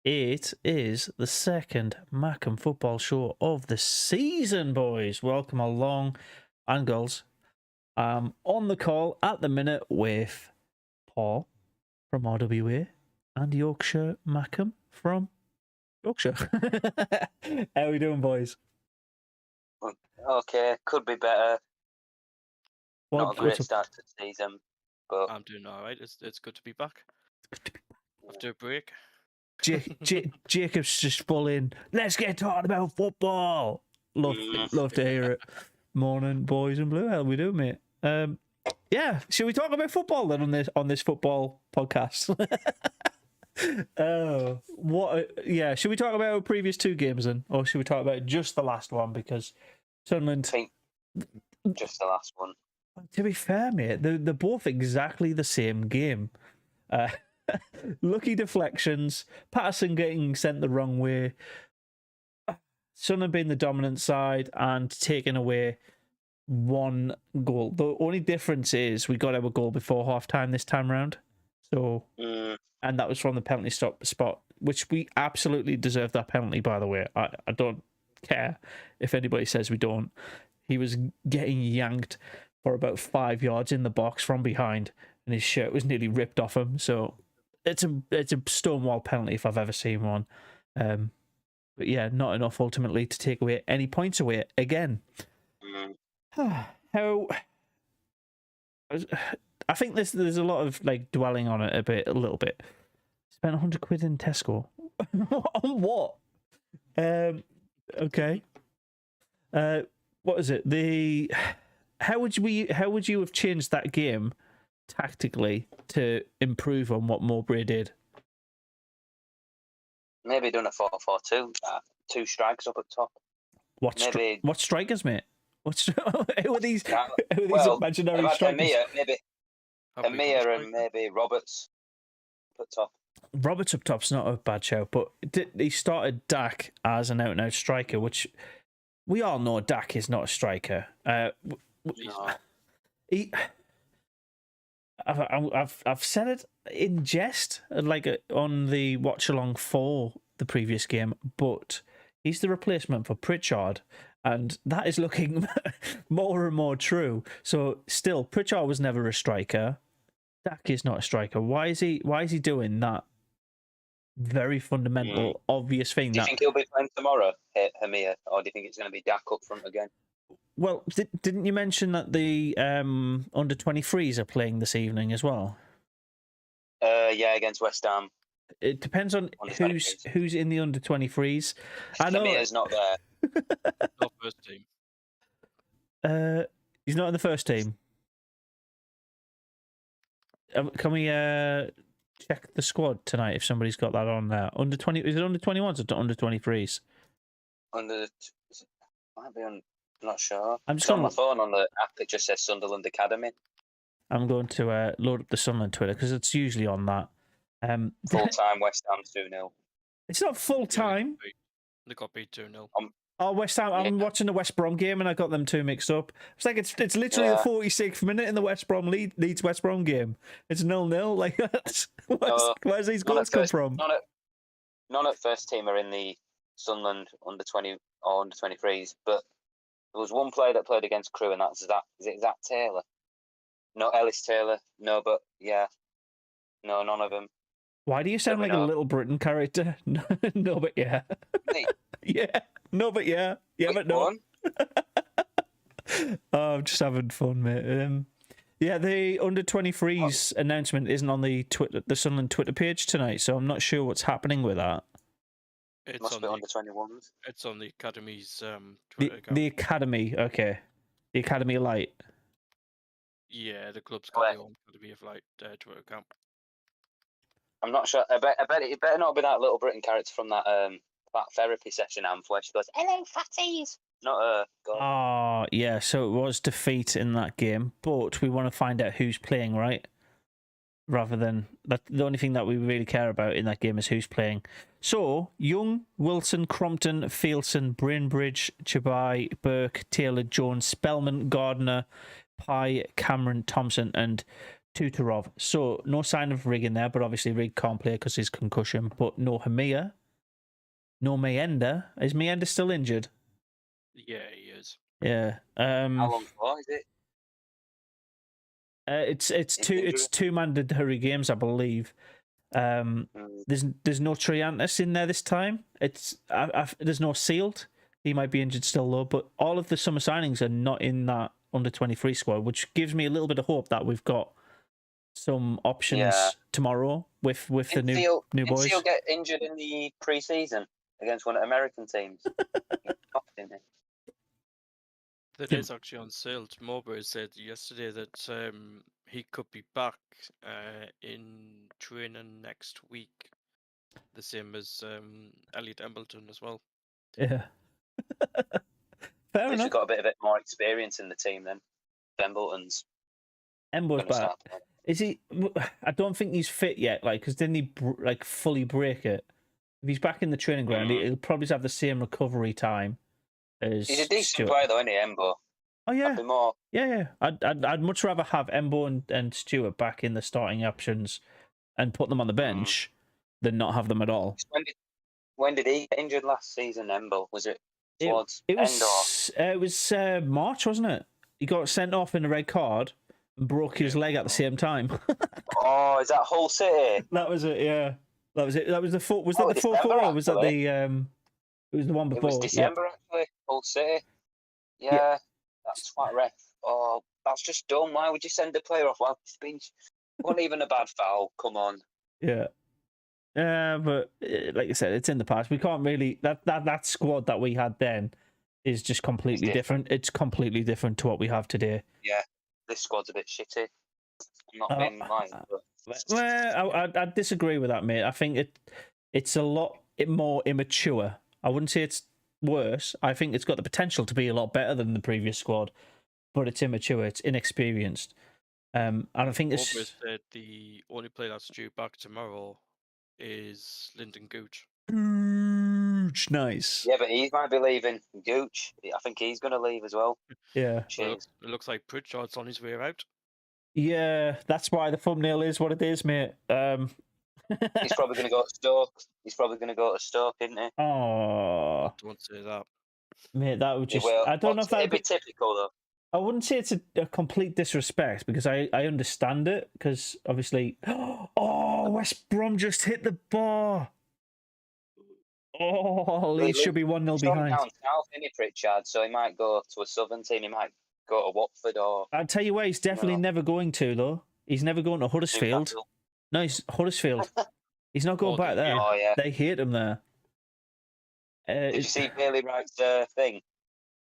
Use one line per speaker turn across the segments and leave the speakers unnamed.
It is the second Mackem football show of the season, boys. Welcome along, and girls. On the call at the minute with Paul from RWA and Yorkshire Mackem from Yorkshire. How are we doing, boys?
Okay, could be better. Not a great
What's
start to the season, but
I'm doing all right. It's good to be back after a break.
Jacob's just full in. Let's get talking about football. Love to hear it. Morning, boys in blue. How we doing, mate? Yeah. Should we talk about football then on this football podcast? Yeah. Should we talk about our previous two games then, or should we talk about just the last one? Because Sunderland.
I think just the last one.
To be fair, mate, they're both exactly the same game. Lucky deflections, Patterson getting sent the wrong way, Sunderland being the dominant side and taking away one goal. The only difference is we got our goal before half time this time round. So, and that was from the penalty spot, which we absolutely deserved that penalty, by the way. I don't care if anybody says we don't. He was getting yanked for about 5 yards in the box from behind, and his shirt was nearly ripped off him. So it's a stonewall penalty if I've ever seen one. But yeah, not enough ultimately to take away any points away again. How? I think there's a lot of like dwelling on it a little bit. Spent 100 quid in Tesco. On what? Okay. What is it? How would you have changed that game tactically to improve on what Mobrway did?
Maybe done a 4-4-2. Two strikers up at top.
What strikers, mate? Who are these? Who are these imaginary
imagine
strikers?
Amir and maybe Roberts up at top.
Roberts up top's not a bad show, but he started Dak as an out-and-out striker, which we all know Dak is not a striker.
No.
I've said it in jest, like on the watch along for the previous game, but he's the replacement for Pritchard, and that is looking more and more true. So still, Pritchard was never a striker. Dak is not a striker. Why is he doing that very fundamental, obvious thing?
Do you think he'll be playing tomorrow, Amir, or do you think it's going to be Dak up front again?
Well, didn't you mention that the under 23s are playing this evening as well?
Yeah, against West Ham.
It depends on who's in the under 23s. I know
Amir's not there.
Not first team.
He's not in the first team. Can we check the squad tonight if somebody's got that on there? Under 20? Is it under 21s or under 23s?
Might be on. I'm not sure.
I'm just
on my phone on the app. It just says Sunderland Academy.
I'm going to load up the Sunderland Twitter because it's usually on that.
Full time West Ham 2-0.
It's not full time.
They got beat 2-0.
Oh, West Ham. I'm watching the West Brom game and I got them two mixed up. It's like it's literally the 46th minute in the West Brom Leeds West Brom game. It's 0-0. Like where's these goals come from?
None at first team are in the Sunderland under 20 or under 23s, but there was one player that played against Crewe, and that's Zach. Is it Zach Taylor? No, Ellis Taylor. No, but yeah, no, none of them.
Why do you sound like a Little Britain character? No, but yeah. Yeah. No, but yeah. Yeah, but no. Oh, I'm just having fun, mate. Yeah, the under 23s announcement isn't on the Sunderland Twitter page tonight, so I'm not sure what's happening with that.
It must be under 21s.
It's on the Academy's Twitter account.
The Academy, okay. The Academy Light.
Yeah, the club's got their own Academy of Light Twitter account.
I'm not sure. I bet it better not be that Little Britain character from that therapy session where she goes, "Hello, fatties." Not
Oh, yeah. So it was defeat in that game, but we want to find out who's playing, right? Rather than that, the only thing that we really care about in that game is who's playing. So Young, Wilson, Crompton, Fielson, Brainbridge, Chabai, Burke, Taylor, Jones, Spellman, Gardner, Pye, Cameron, Thompson, and 2 to Rov. So no sign of Rig in there, but obviously Rig can't play because his concussion. But no Hamia, no Mayenda. Is Mayenda still injured?
Yeah, he is.
Yeah.
How long for is it?
It's
Injury?
2 mandatory games, I believe. There's no Triantis in there this time. There's no Sealed. He might be injured still though, but all of the summer signings are not in that under 23 squad, which gives me a little bit of hope that we've got some options tomorrow with the new boys.
Did Seal get injured in the pre-season against one of the American teams? He popped, didn't he?
That is actually on sale. Mobrway said yesterday that he could be back in training next week. The same as Elliot Embleton as well.
Yeah. Fair
At least
enough.
we've got a bit more experience in the team then. Embleton's
Embo's
gonna
back.
start playing.
Is he? I don't think he's fit yet. Like, because didn't he fully break it? If he's back in the training ground, he'll probably have the same recovery time as.
He's a decent
Stewart.
player though, isn't he, Embo?
Oh yeah,
I'd be more.
yeah. I'd much rather have Embo and Stewart back in the starting options and put them on the bench than not have them at all.
When did he get injured last season? Embo, was it towards
it
end or?
it was March, wasn't it? He got sent off in a red card and broke his leg at the same time.
Oh, is that Hull City?
That was it. Yeah, that was it. That was the four. Was that the
December,
4-4? Or was that
actually.
the It was the one
It
before.
was December actually. Hull City. Yeah, that's quite ref. Oh, that's just dumb. Why would you send the player off? Well, it's been wasn't even a bad foul. Come on.
Yeah. But like I said, it's in the past. We can't really that squad that we had then is just completely different. It's completely different to what we have today.
Yeah, this squad's a bit shitty. I'm not being lying, but
Well, I disagree with that, mate. I think it's a lot more immature. I wouldn't say it's worse. I think it's got the potential to be a lot better than the previous squad, but it's immature. It's inexperienced. And I think it's.
Robles said the only player that's due back tomorrow is Lyndon Gooch.
Gooch, nice.
yeah, but he might be leaving. Gooch, I think he's going to leave as well.
Yeah.
Well, it looks like Pritchard's on his way out.
Yeah, that's why the thumbnail is what it is, mate.
He's probably going to go to Stoke. Isn't he?
Oh,
Don't say that.
mate, that would just.
Well,
I don't know if that
it'd be typical though.
I wouldn't say it's a complete disrespect because I understand it because obviously. Oh, West Brom just hit the bar. Oh, Leeds should be 1-0
He's from
behind.
down south, isn't he, Pritchard? So he might go to a southern team. He might go to Watford or.
I'll tell you where he's definitely never going to though. He's never going to Huddersfield.
Newcastle.
No, he's Huddersfield. He's not going back there.
Oh yeah.
They hate him there.
Did you see Bailey Wright's thing?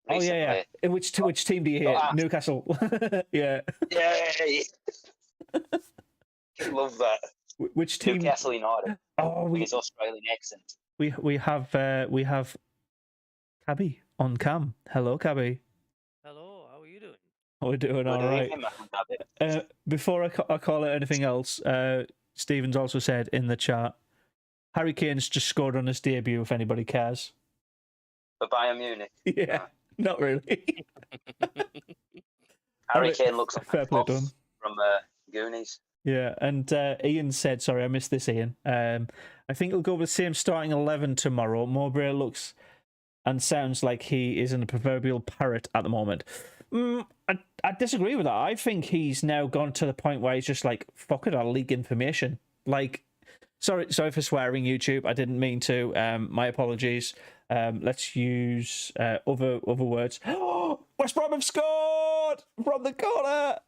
Oh yeah. Which team do you hate? Newcastle. Yeah.
Yeah. Love that.
Which team?
Newcastle United.
Oh,
his Australian accent.
We have Cabby on cam. Hello, Cabby.
Hello, how are you doing?
We're doing all right. Before I call it anything else, Stephen's also said in the chat, Harry Kane's just scored on his debut. If anybody cares.
For Bayern Munich.
Yeah, not really.
Harry Kane looks like
fair play done
from Goonies.
Yeah, and Ian said, sorry, I missed this, Ian. I think he'll go with the same starting 11 tomorrow. Mobrway looks and sounds like he is in a proverbial parrot at the moment. I disagree with that. I think he's now gone to the point where he's just like, fuck it, I'll leak information. Like, sorry for swearing, YouTube. I didn't mean to. My apologies. Let's use other words. West Brom have scored from the corner.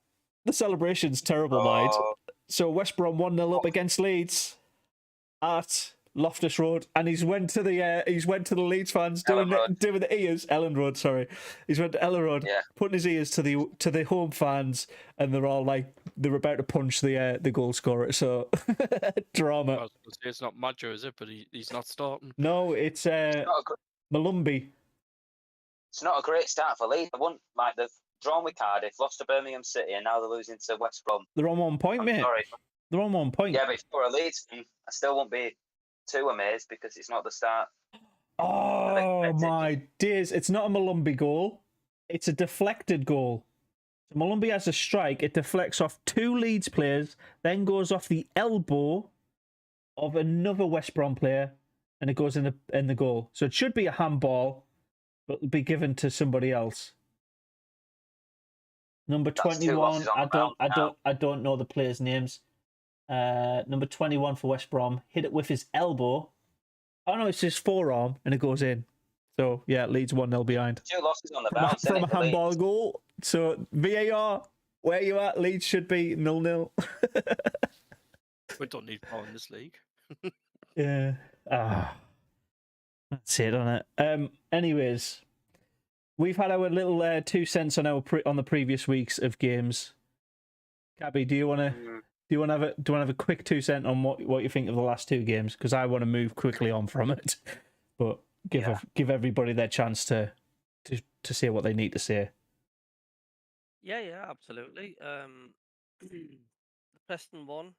The celebration's terrible, mate. So West Brom 1-0 up against Leeds at Loftus Road, and he's went to the Leeds fans doing the ears. Ellen Road, sorry. He's went to Ellen Road, putting his ears to the home fans, and they're all like they're about to punch the goal scorer. So drama.
I was going to say it's not Maggio, is it? But he's not starting.
No, it's Malumbi.
It's not a great start for Leeds. I wouldn't like they've drawn with Cardiff, lost to Birmingham City, and now they're losing to West Brom.
They're on 1 point, mate.
Sorry.
They're on 1 point.
Yeah, but if you're a Leeds fan, I still won't be too amazed because it's not the start.
Oh my days! It's not a Malumbi goal; it's a deflected goal. So Molumby has a strike. It deflects off 2 Leeds players, then goes off the elbow of another West Brom player, and it goes in the goal. So it should be a handball, but it'll be given to somebody else. Number
That's 2
21.
losses on the bounce now.
I don't know the players' names. Number 21 for West Brom hit it with his elbow. Oh no, it's his forearm, and it goes in. So yeah, Leeds 1-0 behind
2 losses on the
from
bounce.
a
innit, for
handball
Leeds?
goal. So VAR, where you at? Leeds should be 0-0.
We don't need power in this league.
Yeah. That's it on it. Anyways, we've had our little 2 cents on on the previous weeks of games. Gabby, do you want to have a quick 2 cent on what you think of the last 2 games? Because I want to move quickly on from it, but give everybody their chance to say what they need to say.
Yeah, absolutely. The Preston one.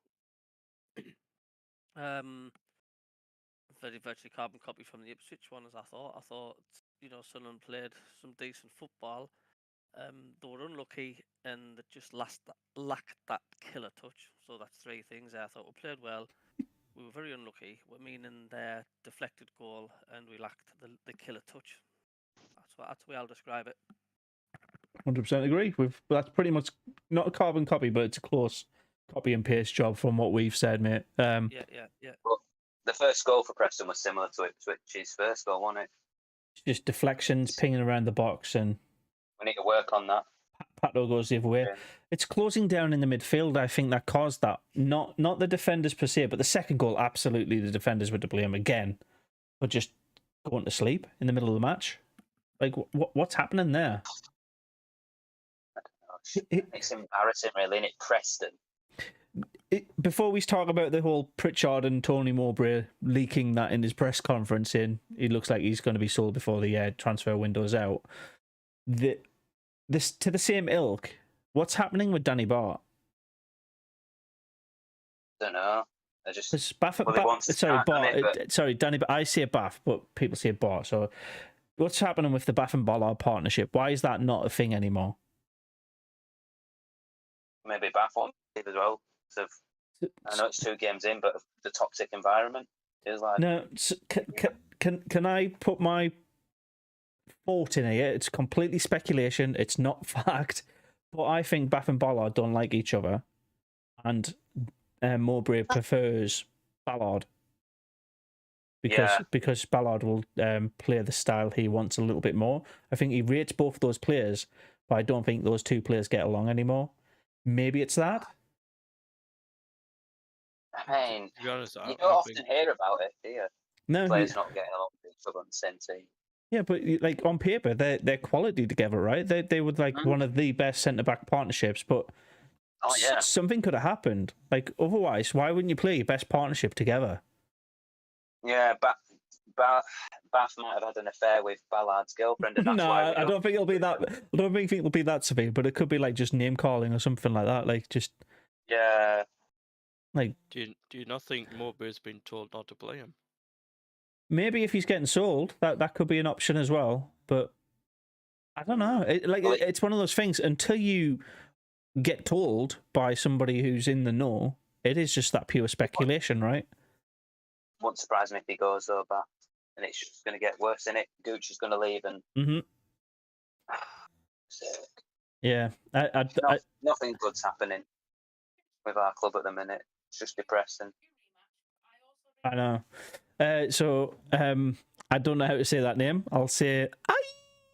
Very virtually carbon copy from the Ipswich one, as I thought. I thought, Sunderland played some decent football. They were unlucky and they just lacked that killer touch. So that's 3 things. I thought we played well. We were very unlucky, meaning their deflected goal, and we lacked the killer touch. That's the way I'll describe it.
100% agree. That's pretty much not a carbon copy, but it's a close copy and paste job from what we've said, mate.
Yeah.
Well, the first goal for Preston was similar to Ipswich's first goal, wasn't it?
Just deflections, pinging around the box, and
We need to work on that.
Pato goes the other way.
Yeah.
It's closing down in the midfield, I think, that caused that. Not the defenders per se, but the second goal, absolutely the defenders were to blame again for just going to sleep in the middle of the match. Like, what's happening there?
It's embarrassing, really, isn't it? Preston.
Before we talk about the whole Pritchard and Tony Mobrway leaking that in his press conference, he looks like he's going to be sold before the transfer window's out. This to the same ilk. What's happening with Danny Bart?
Don't know. I just
Sorry, Danny. I say Bath, but people say Bart. So, what's happening with the Bath and Ballard partnership? Why is that not a thing anymore?
maybe Bath won't as well. So I know it's 2 games in, but the toxic environment is like.
No, can I put my thought in here? It's completely speculation. It's not fact, but I think Bath and Ballard don't like each other, and Mowbray prefers Ballard because Ballard will play the style he wants a little bit more. I think he rates both those players, but I don't think those 2 players get along anymore. Maybe it's that.
I mean,
To be honest,
you don't often hear about it, do you?
No,
Players not getting along with each other on the same team.
yeah, but like on paper, they're quality together, right? They would like one of the best centre back partnerships, but
Oh yeah,
something could have happened. Like otherwise, why wouldn't you play your best partnership together?
yeah. Bath might have had an affair with Ballard's girlfriend, and that's
No,
why.
I don't think it'll be that. I don't think it'll be that severe, but it could be like just name calling or something like that. Like just
Yeah,
like
Do you not think Mowbray's been told not to play him?
maybe if he's getting sold, that could be an option as well. But I don't know. It's one of those things. Until you get told by somebody who's in the know, it is just that pure speculation, right?
won't surprise me if he goes though, Bath, and it's just going to get worse, in it. Gooch is going to leave, and
Yeah,
nothing good's happening with our club at the minute. It's just depressing.
I know. So I don't know how to say that name. I'll say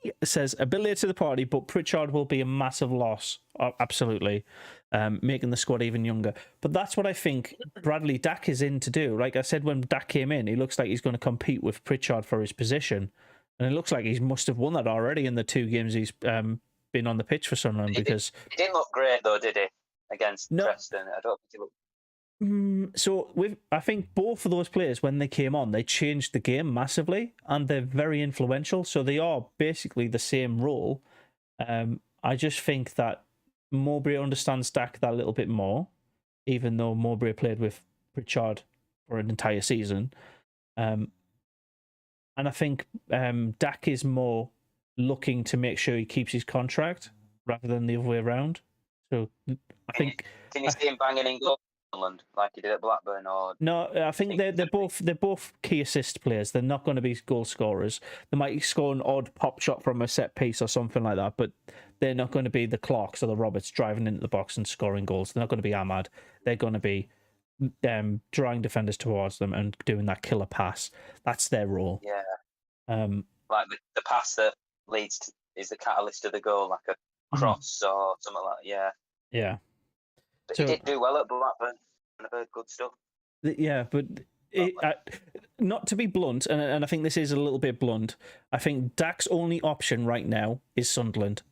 it says a bit late to the party, but Pritchard will be a massive loss. Absolutely. Making the squad even younger. But that's what I think Bradley Dack is in to do. Like I said, when Dack came in, he looks like he's going to compete with Pritchard for his position. And it looks like he must have won that already in the 2 games he's been on the pitch for Sunderland. Because
He didn't look great though, did he? Against Preston, I don't think he looked.
So I think both of those players, when they came on, they changed the game massively, and they're very influential. So they are basically the same role. I just think that Mowbray understands Dack that a little bit more, even though Mowbray played with Pritchard for an entire season. And I think Dack is more looking to make sure he keeps his contract rather than the other way around. So I
Can you,
think
can you see him banging in goal for Sunderland like he did at Blackburn? Or
no, I think they're both key assist players. They're not going to be goal scorers. They might score an odd pop shot from a set piece or something like that, but they're not going to be the Clarks or the Roberts driving into the box and scoring goals. They're not going to be Ahmad. They're going to be drawing defenders towards them and doing that killer pass. That's their role.
yeah,
Um,
like the pass that leads to, is the catalyst of the goal, like a cross or something like that. Yeah.
yeah.
But
So-
he did do well at Blackburn. And I've heard good stuff.
Yeah, but not to be blunt, and I think this is a little bit blunt, I think Dak's only option right now is Sunderland.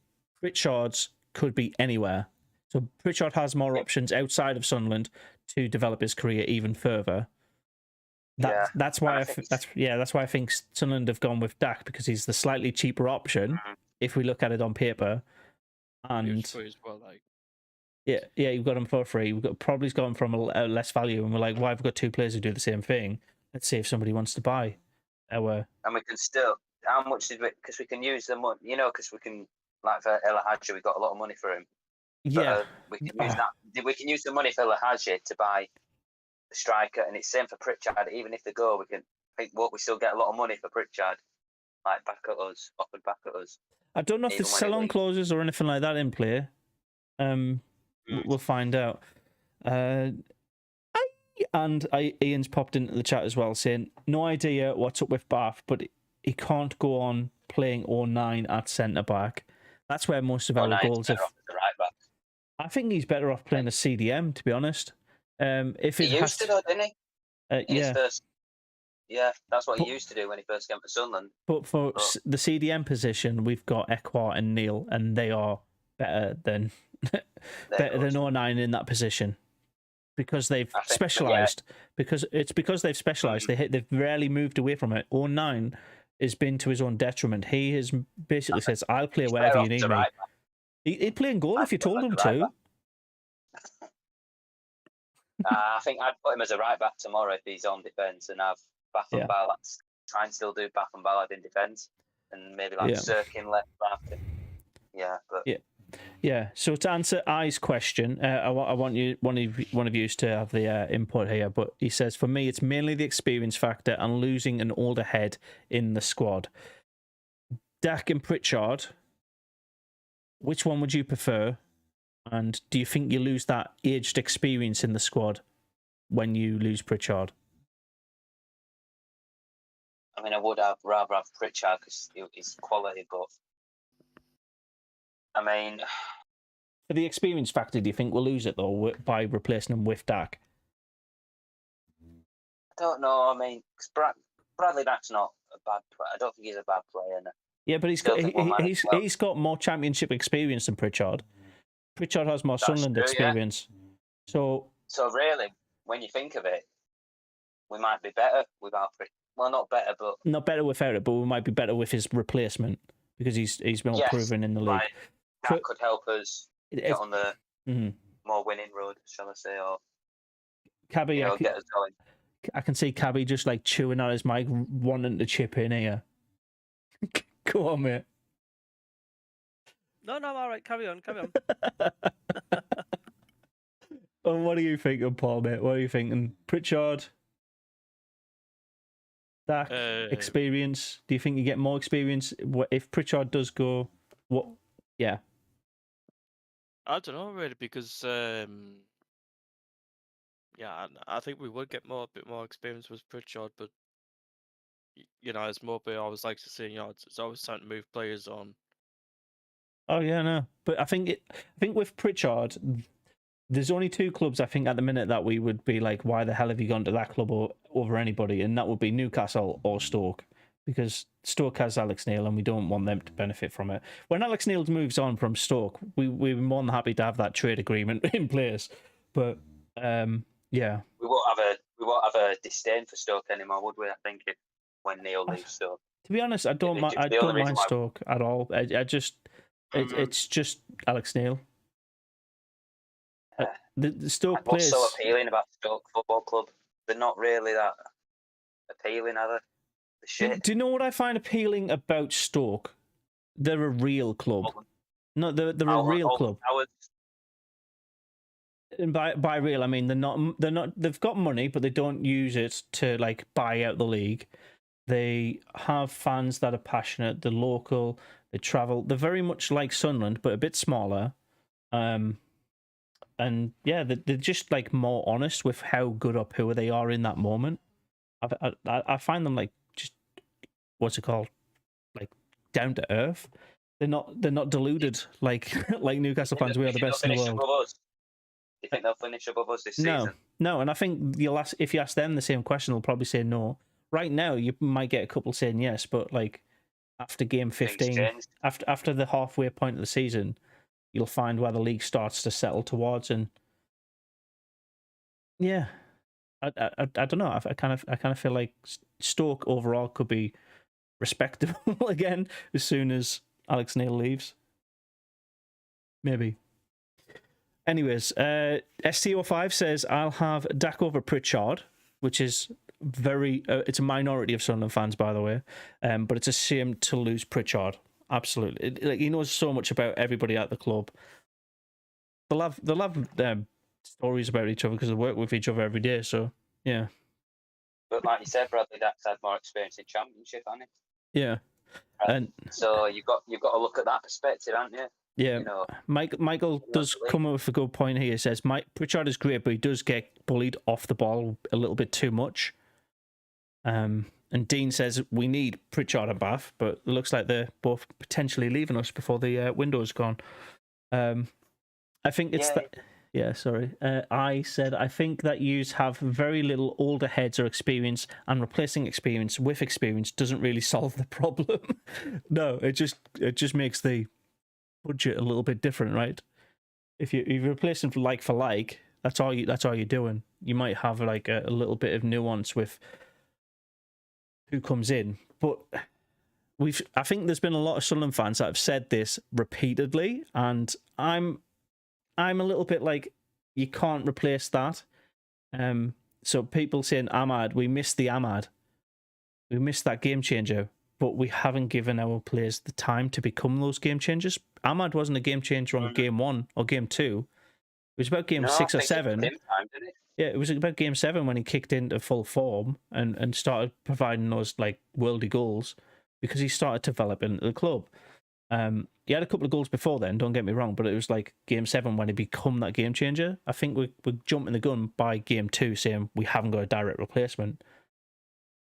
Pritchard's could be anywhere. So Pritchard has more options outside of Sunderland to develop his career even further. That's why that's why I think Sunderland have gone with Dak, because he's the slightly cheaper option if we look at it on paper. And yeah, you've got him for free. Probably got him from a less value, and we're like, why have we got two players who do the same thing? Let's see if somebody wants to buy our.
And we can still, how much did we? Because we can use the money, because we can, like for El Hadji, we got a lot of money for him.
Yeah,
we can use that. We can use the money for El Hadji to buy the striker, and it's same for Pritchard. Even if they go, we can. I think we still get a lot of money for Pritchard, like back at us, offered back at us.
I don't know if there's sell-on clauses or anything like that in play. We'll find out. Ian's popped into the chat as well, saying no idea what's up with Bath, but he can't go on playing 09 at centre back. That's where most of our goals have.
Right back.
I think he's better off playing a CDM, to be honest. If
he used to though, didn't he?
Yeah.
Yeah, that's what he used to do when he first came to Sunderland.
But for the CDM position, we've got Ekwar and Neil, and they are better than 09 in that position because they've specialised. Because they've specialised. They've rarely moved away from it. 09 has been to his own detriment. He has basically says, "I'll play wherever you need me." He'd play in goal if you told him to.
I think I'd put him as a right back tomorrow if he's on defence, and have Bath and Ballard try and still do Bath and Ballard in defence, and maybe like Sirkin left back.
Yeah. So to answer I's question, I want one of you to have the input here. But he says, for me, it's mainly the experience factor and losing an older head in the squad. Dak and Pritchard, which one would you prefer? And do you think you lose that aged experience in the squad when you lose Pritchard?
I mean, I would rather have Pritchard because he's quality, but I mean,
for the experience factor, do you think we'll lose it though by replacing him with Dak?
I don't know. I mean, cause Bradley Dack's not a bad player. I don't think he's a bad player.
Yeah, but he's got more championship experience than Pritchard. Pritchard has more Sunderland experience. Yeah. So
really, when you think of it, we might be better without Pritchard. Well, not better, but
not better without it, but we might be better with his replacement because he's been proven in the league.
Right. That could help us get on the more winning road, shall I say, or
Cabby,
get us going.
I can see Cabby just like chewing on his mic, wanting to chip in here. Go on, mate.
No, all right. Carry on.
Oh, what are you thinking, Paul, mate? What are you thinking? Pritchard? Dak? Experience? Do you think you get more experience if Pritchard does go? What? Yeah.
I don't know, really, because I think we would get a bit more experience with Pritchard, but as Mobrway always likes to say, it's always time to move players on.
Oh yeah, no, but I think with Pritchard, there's only two clubs I think at the minute that we would be like, why the hell have you gone to that club over anybody? And that would be Newcastle or Stoke, because Stoke has Alex Neil and we don't want them to benefit from it. When Alex Neil moves on from Stoke, we're more than happy to have that trade agreement in place. But yeah,
we won't have a disdain for Stoke anymore, would we? I think when Neil leaves Stoke.
To be honest, I don't mind Stoke at all. It's just Alex Neil. The Stoke players.
What's so appealing about Stoke Football Club? They're not really that appealing, are they? The shit.
Do you know what I find appealing about Stoke? They're a real club. No, they're a real club.
Our
And by real, I mean they're not. They've got money, but they don't use it to like buy out the league. They have fans that are passionate. They're local. They travel. They're very much like Sunderland, but a bit smaller. And yeah, they're just like more honest with how good or poor they are in that moment. I find them like just what's it called, like down to earth. They're not deluded like like Newcastle fans. We are the best in the world.
Do you think they'll finish above us this
No,
season?
no, and I think if you ask them the same question, they'll probably say no. Right now, you might get a couple saying yes, but like after game 15, after the halfway point of the season, you'll find where the league starts to settle towards, and yeah, I don't know. I kind of feel like Stoke overall could be respectable again as soon as Alex Neil leaves. Maybe. Anyways, STO5 says I'll have Dak over Pritchard, which is very. It's a minority of Sunderland fans, by the way, but it's a shame to lose Pritchard. Absolutely, like he knows so much about everybody at the club. They'll have stories about each other because they work with each other every day. So yeah.
But like you said, Bradley Dack's had more experience in Championship, hasn't he?
Yeah,
and so you've got to look at that perspective, haven't you?
Yeah,
you know,
Michael does come up with a good point here. He says Pritchard is great, but he does get bullied off the ball a little bit too much. And Dean says we need Pritchard and Bath, but it looks like they're both potentially leaving us before the window's gone. I think it's that. Yeah, sorry. I said I think that you have very little older heads or experience, and replacing experience with experience doesn't really solve the problem. No, it just makes the budget a little bit different, right? If you're replacing for like, that's all you're doing. You might have like a little bit of nuance with who comes in, but I think there's been a lot of Sunderland fans that have said this repeatedly, and I'm a little bit like, you can't replace that. So people saying Ahmad, we missed the Ahmad, we missed that game changer, but we haven't given our players the time to become those game changers. Ahmad wasn't a game changer on game 1 or game 2. It was about game 6 or 7. Yeah, it was about game 7 when he kicked into full form and started providing those like worldy goals, because he started developing the club. He had a couple of goals before then, don't get me wrong, but it was like game 7 when he become that game changer. I think we're jumping the gun by game 2 saying we haven't got a direct replacement.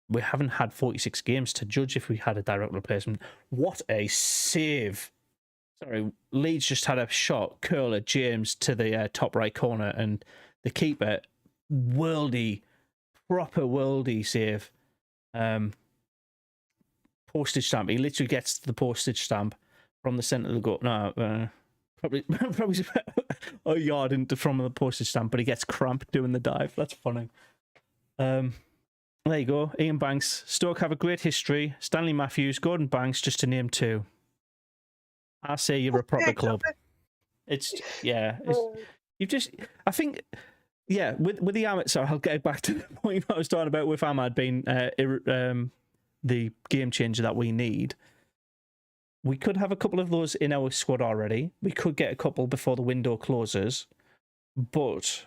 We haven't had 46 games to judge if we had a direct replacement. What a save. Sorry, Leeds just had a shot, curler, James, to the top right corner, and the keeper, proper worldy save. Postage stamp. He literally gets the postage stamp from the centre of the goal. No, probably a yard into from the postage stamp, but he gets cramped doing the dive. That's funny. There you go. Ian Banks. Stoke have a great history. Stanley Matthews, Gordon Banks, just to name 2. I say you're a proper club. I think, with the Ahmad, so I'll get back to the point I was talking about with Ahmad being the game changer that we need. We could have a couple of those in our squad already. We could get a couple before the window closes, but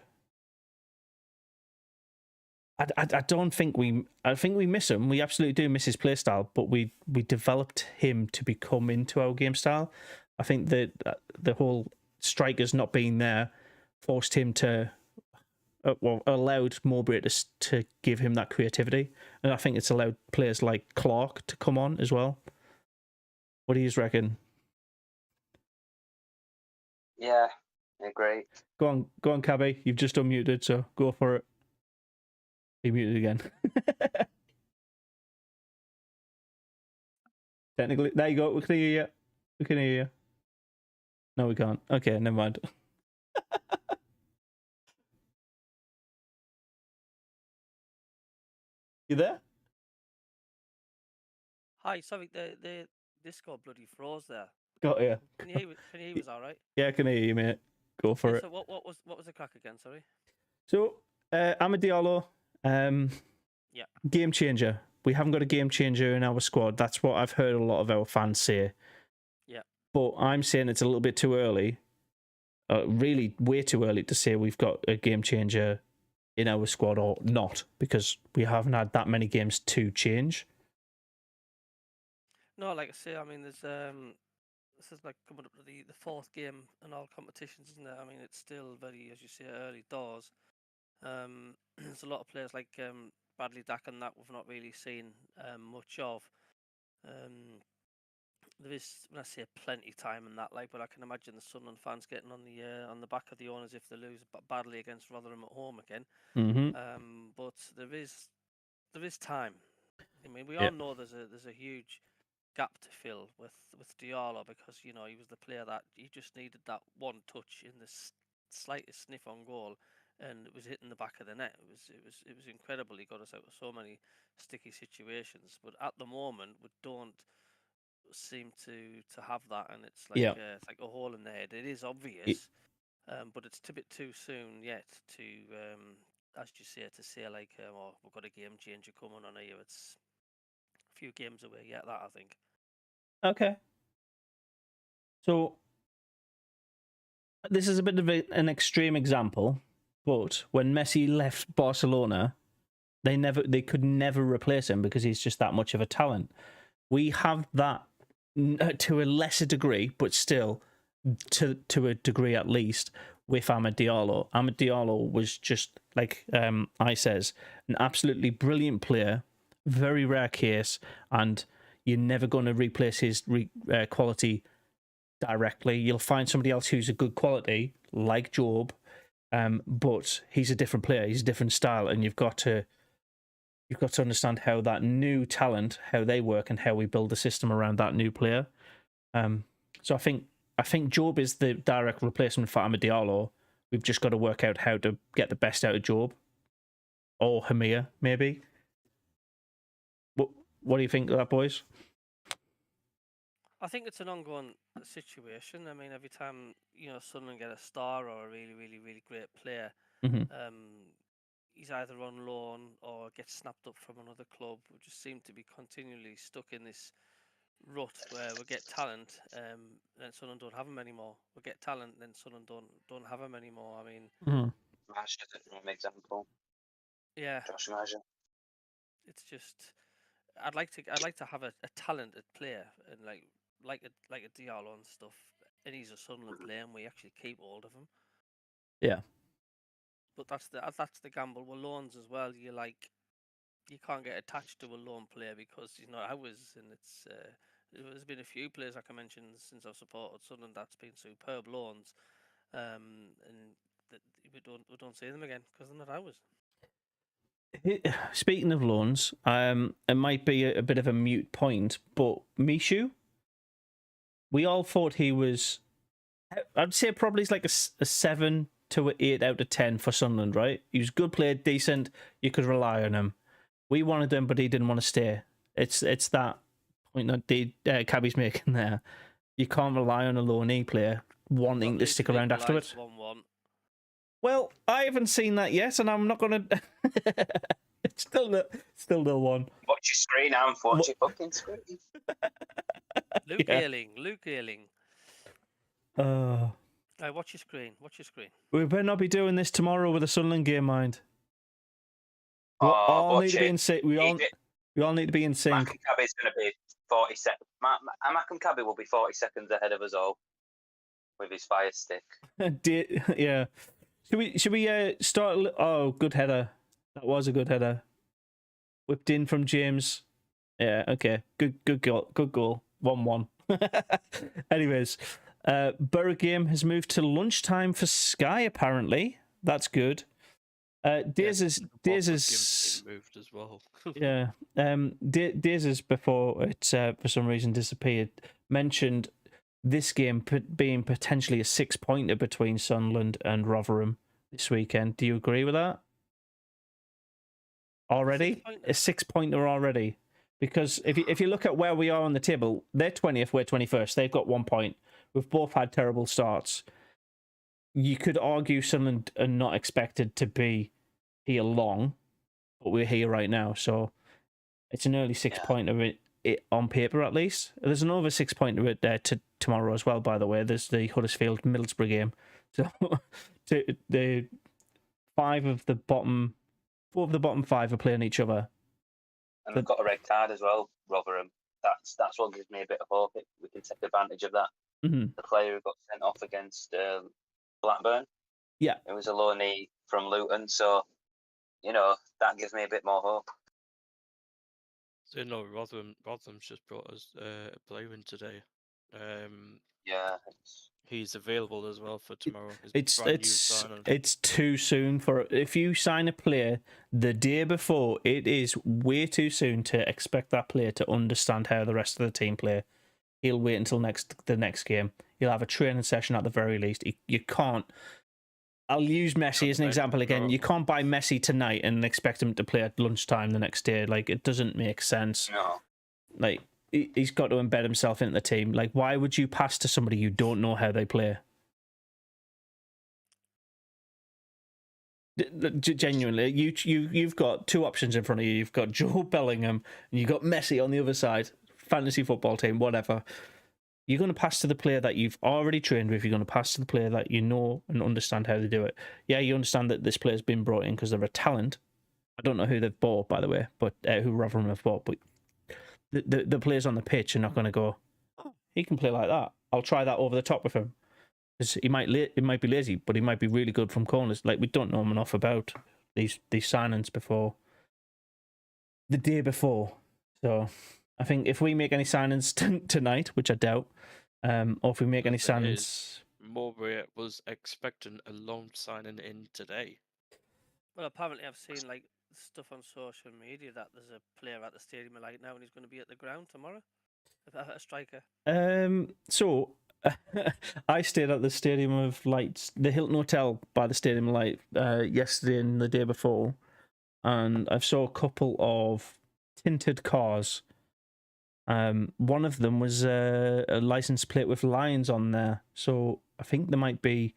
I don't think I think we miss him. We absolutely do miss his play style, but we developed him to become into our game style. I think that the whole strikers not being there forced him to, allowed Mobrway to give him that creativity, and I think it's allowed players like Clark to come on as well. What do you reckon?
Yeah, great.
Go on, Cabby. You've just unmuted, so go for it. He muted again. Technically, there you go. We can hear you. We can hear you. No, we can't. Okay, never mind. You there?
Hi, sorry, the Discord bloody froze there.
Got you.
Can you hear us all right?
Yeah, I can hear you, mate. Go for it.
So what was the crack again? Sorry.
So, Amad Diallo, game changer. We haven't got a game changer in our squad. That's what I've heard a lot of our fans say.
Yeah.
but I'm saying it's a little bit too early. Really, way too early to say we've got a game changer in our squad or not, because we haven't had that many games to change.
No, like I say, I mean, there's this is like coming up to the fourth game in all competitions, isn't it? I mean, it's still very, as you say, early doors. There's a lot of players like Bradley Dack and that we've not really seen much of. There is, when I say plenty time in that, like, but I can imagine the Sunderland fans getting on the back of the owners if they lose badly against Rotherham at home again. But there is time. I mean, we all know there's a huge gap to fill with Diallo, because he was the player that he just needed that one touch in the slightest sniff on goal, and it was hitting the back of the net. It was incredible. He got us out of so many sticky situations. But at the moment, we don't seem to have that, and it's like it's like a hole in the head. It is obvious, but it's a bit too soon yet to, as you say, to say like, oh, we've got a game changer coming on here. It's a few games away yet. That, I think.
Okay. So this is a bit of an extreme example, but when Messi left Barcelona, they could never replace him because he's just that much of a talent. We have that to a lesser degree, but still to a degree at least, with Amad Diallo. Amad Diallo was just, like I says, an absolutely brilliant player, very rare case, and you're never going to replace his quality directly. You'll find somebody else who's a good quality, like Job, but he's a different player, he's a different style, and you've got to understand how that new talent, how they work, and how we build the system around that new player. So I think Job is the direct replacement for Amad Diallo. We've just got to work out how to get the best out of Job, or Hamir, maybe. What do you think of that, boys?
I think it's an ongoing situation. I mean, every time Sunderland get a star or a really, really, really great player, he's either on loan or gets snapped up from another club. We just seem to be continually stuck in this rut where we get talent, then Sunderland don't have him anymore. We get talent, then Sunderland don't have him anymore. I mean,
Marsh is an example.
Yeah,
Josh Marshall.
It's just I'd like to have a talented player, and like a Diallo and stuff, and he's a Sunderland player, and we actually keep hold of him.
Yeah.
But that's the gamble with loans as well. You can't get attached to a loan player because he's not ours, and it's there's been a few players like I mentioned since I've supported Sunderland that's been superb loans, and that we don't see them again because they're not ours.
Speaking of loans, it might be a bit of a mute point, but Mishu, we all thought he was, I'd say probably he's like a 7 to an 8 out of 10 for Sunderland, right? He was a good player, decent, you could rely on him. We wanted him, but he didn't want to stay. It's that point that Cabby's making there. You can't rely on a loanee player wanting to stick around afterwards.
1-1.
Well, I haven't seen that yet, and I'm not going to... It's still no one.
Watch your screen, Am. Watch your fucking screen.
Luke Ayling. Watch your screen.
We better not be doing this tomorrow with the Sunderland game, mind. We all need to be in sync. We all need to be in sync.
Mackem Cabby's going to be 40 seconds. Mackem Cabby will be 40 seconds ahead of us all with his fire stick.
Yeah. Should we start? Oh, good header. That was a good header. Whipped in from James. Yeah. Okay. Good goal. 1-1. Anyways, Borough game has moved to lunchtime for Sky. Apparently, that's good. Days is
moved as well.
Yeah. Days is before it for some reason disappeared. Mentioned this game being potentially a 6-pointer between Sunderland and Rotherham this weekend. Do you agree with that? Already? A 6-pointer already. Because if you look at where we are on the table, they're 20th, we're 21st. They've got 1 point. We've both had terrible starts. You could argue Sunderland are not expected to be here long, but we're here right now. So it's an early 6-pointer it on paper at least. There's another 6 pointer to tomorrow as well, by the way. There's the Huddersfield Middlesbrough game. So the four of the bottom 5 are playing each other.
And they've got a red card as well, Rotherham. That's what gives me a bit of hope. We can take advantage of that.
Mm-hmm.
The player who got sent off against Blackburn.
Yeah.
It was a loanee from Luton, so that gives me a bit more hope.
So no, Rotherham's just brought us a player in today.
Yeah.
He's available as well for tomorrow.
It's too soon for if you sign a player the day before. It is way too soon to expect that player to understand how the rest of the team play. He'll wait until the next game. He'll have a training session at the very least. You can't. I'll use Messi as an example again. You can't buy Messi tonight and expect him to play at lunchtime the next day. Like, it doesn't make sense.
No.
Like, he's got to embed himself into the team. Like, why would you pass to somebody you don't know how they play? Genuinely, you've got two options in front of you. You've got Joe Bellingham and you've got Messi on the other side. Fantasy football team, whatever. You're going to pass to the player that you've already trained with. You're going to pass to the player that you know and understand how to do it. Yeah, you understand that this player's been brought in because they're a talent. I don't know who they've bought, by the way, but who Rotherham have bought. But the players on the pitch are not going to go, oh, he can play like that. I'll try that over the top of him. He might be lazy, but he might be really good from corners. Like, we don't know enough about these signings before the day before. So I think if we make any signings tonight, which I doubt, or if we make any signings...
Mobrway was expecting a loan signing in today.
Well, apparently I've seen like stuff on social media that there's a player at the stadium right now and he's going to be at the ground tomorrow. A striker.
So I stayed at the Stadium of Lights, the Hilton Hotel by the Stadium of Light, yesterday and the day before, and I saw a couple of tinted cars. One of them was a license plate with lions on there, so I think there might be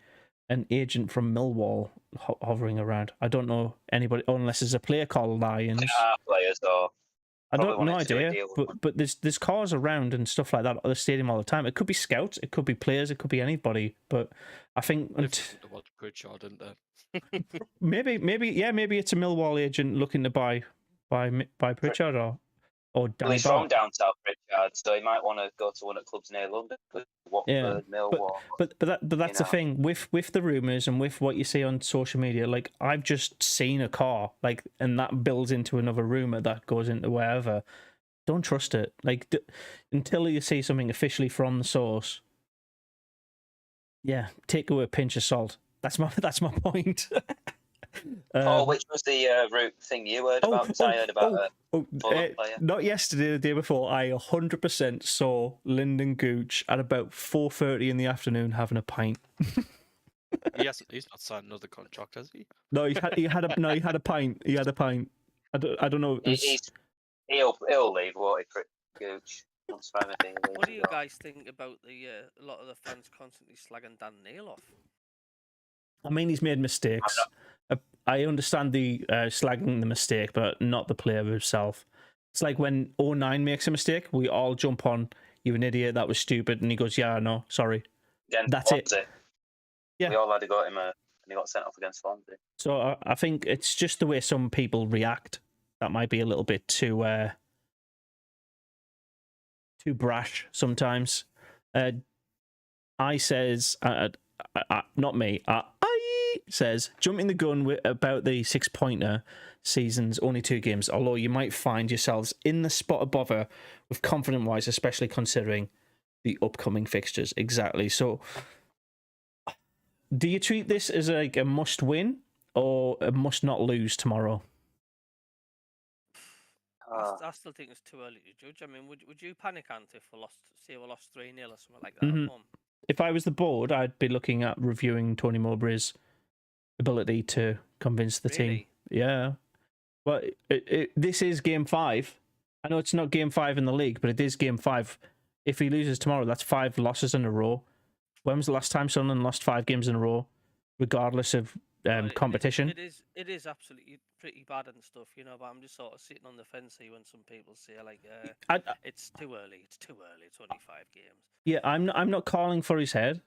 an agent from Millwall hovering around. I don't know anybody, unless there's a player called Lions.
Players though.
I don't no idea, but there's cars around and stuff like that at the stadium all the time. It could be scouts, it could be players, it could be anybody. But I think
Pritchard, isn't there?
maybe it's a Millwall agent looking to buy Pritchard or
Danny he's from down south, Pritchard, so he might want to go to one of the clubs near London. Watford, Millwall.
But that's the thing with the rumours and with what you see on social media. Like, I've just seen a car, like, and that builds into another rumour that goes into wherever. Don't trust it. Like, until you see something officially from the source. Yeah, take it with a pinch of salt. That's my point.
Which was the route thing you heard about? I heard about player.
Not yesterday, the day before. I 100% saw Lyndon Gooch at about 4:30 in the afternoon having a pint.
He's not signed another contract, has he?
No, he had a pint. He had a pint. I don't know.
He'll leave, won't he, Gooch?
What do you guys think about a lot of the fans constantly slagging Dan Neil off?
I mean, he's made mistakes. I understand the slagging the mistake, but not the player himself. It's like when 09 makes a mistake, we all jump on, "You're an idiot, that was stupid," and he goes, "Yeah, no, sorry." That's it.
Yeah. We all had to go at him and he got sent off against Swansea.
So I think it's just the way some people react that might be a little bit too brash sometimes. I says, not me, says, jumping the gun about the 6-pointer season's only 2 games, although you might find yourselves in the spot of bother with confidence-wise, especially considering the upcoming fixtures. Exactly. So, do you treat this as like a must-win or a must-not-lose tomorrow?
I still think it's too early to judge. I mean, would you panic, Ant, if we lost 3-0 or something like that at home?
If I was the board, I'd be looking at reviewing Tony Mobrway's ability to convince the team. Yeah. But this is game 5. I know it's not game 5 in the league, but it is game 5. If he loses tomorrow, that's 5 losses in a row. When was the last time Sunderland lost 5 games in a row, regardless of competition.
It is absolutely pretty bad and stuff, you know. But I'm just sort of sitting on the fence here when some people say like, it's too early. It's too early. It's only 5 games.
Yeah, I'm not calling for his head.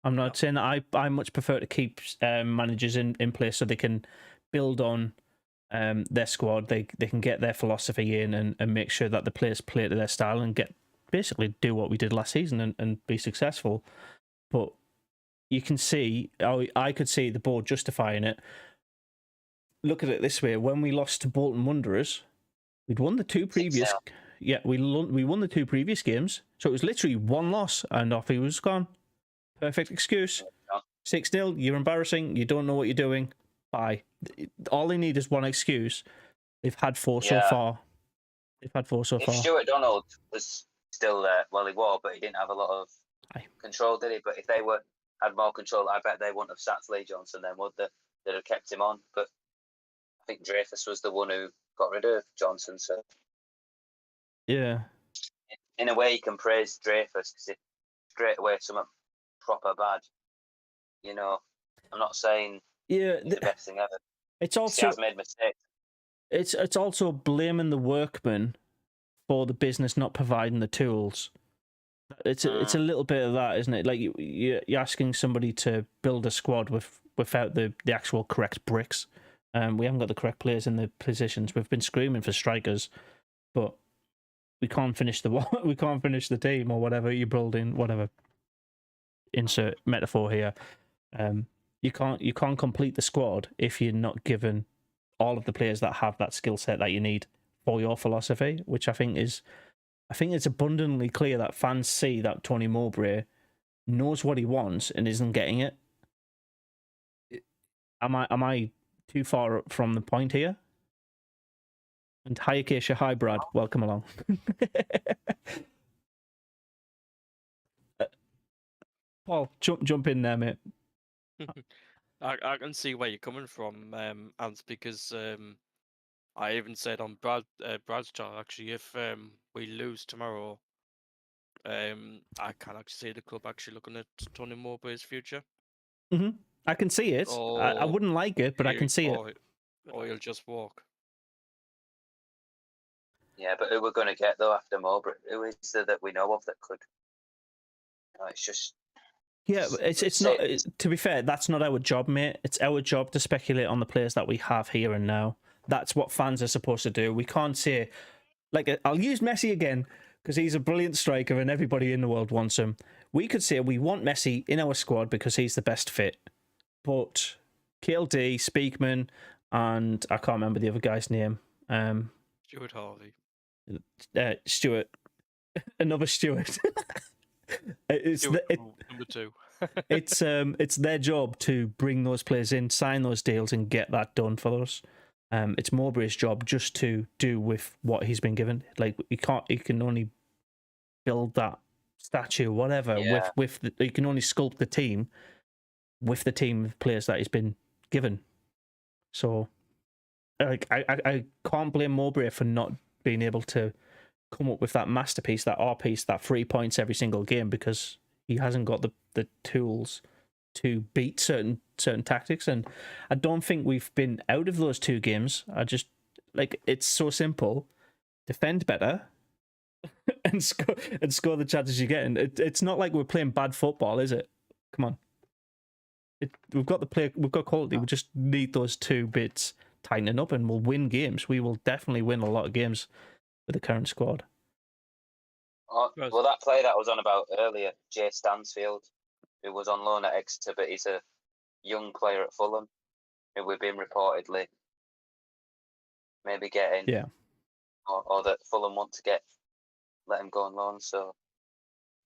I'm not saying that I much prefer to keep managers in place so they can build on their squad. They can get their philosophy in and make sure that the players play to their style and basically do what we did last season and be successful. But you can see, I could see the board justifying it. Look at it this way: when we lost to Bolton Wanderers, we'd won the 2 previous.
6-0.
Yeah, we won the 2 previous games, so it was literally 1 loss and off he was gone. Perfect excuse. 6-0. You're embarrassing. You don't know what you're doing. Bye. All they need is one excuse. They've had 4 so far. They've had 4 so far.
If Stuart Donald was still there, well, he was, but he didn't have a lot of control, did he? But if they had more control, I bet they wouldn't have sacked Lee Johnson then, would they? They'd have kept him on. But I think Dreyfus was the one who got rid of Johnson. So
Yeah.
in a way, you can praise Dreyfus because it straight away something proper bad. You know, I'm not saying he's the best thing ever.
It's also
he has made mistakes.
It's also blaming the workman for the business not providing the tools. It's a little bit of that, isn't it? Like you're asking somebody to build a squad without the actual correct bricks. We haven't got the correct players in the positions. We've been screaming for strikers, but we can't finish we can't finish the team or whatever you're building. Whatever. Insert metaphor here. You can't complete the squad if you're not given all of the players that have that skill set that you need for your philosophy, which I think it's abundantly clear that fans see that Tony Mobrway knows what he wants and isn't getting it. Am I too far from the point here? And hi Acacia, hi Brad, welcome along. Paul, jump in there, mate.
I can see where you're coming from, Ant, because I even said on Brad's channel, actually, if we lose tomorrow, I can actually see the club actually looking at Tony Mowbray's future.
I can see it. I wouldn't like it, but I can see it.
Or he'll just walk.
Yeah, but who we're going to get though after Mowbray? Who is there that we know of that could? No, it's just.
Yeah, it's not. To be fair, that's not our job, mate. It's our job to speculate on the players that we have here and now. That's what fans are supposed to do. We can't say, like, I'll use Messi again because he's a brilliant striker and everybody in the world wants him. We could say we want Messi in our squad because he's the best fit. But KLD, Speakman, and I can't remember the other guy's name.
Stuart Harvey.
Stuart. Another Stuart.
Number 2.
It's their job to bring those players in, sign those deals, and get that done for us. It's Mowbray's job just to do with what he's been given. Like he can only build that statue, whatever.
Yeah.
He can only sculpt the team with the team of players that he's been given. So, like I can't blame Mowbray for not being able to come up with that masterpiece, that art piece, that 3 points every single game because he hasn't got the tools to beat certain tactics. And I don't think we've been out of those 2 games. I just it's so simple: defend better and score the chances you get. And it's not like we're playing bad football, is it? Come on, we've got quality. We just need those 2 bits tightening up, and we'll win games. We will definitely win a lot of games with the current squad.
Well, that player that I was on about earlier, Jay Stansfield, who was on loan at Exeter, but he's a young player at Fulham, who we've been reportedly maybe getting.
Yeah.
Or that Fulham want to let him go on loan. So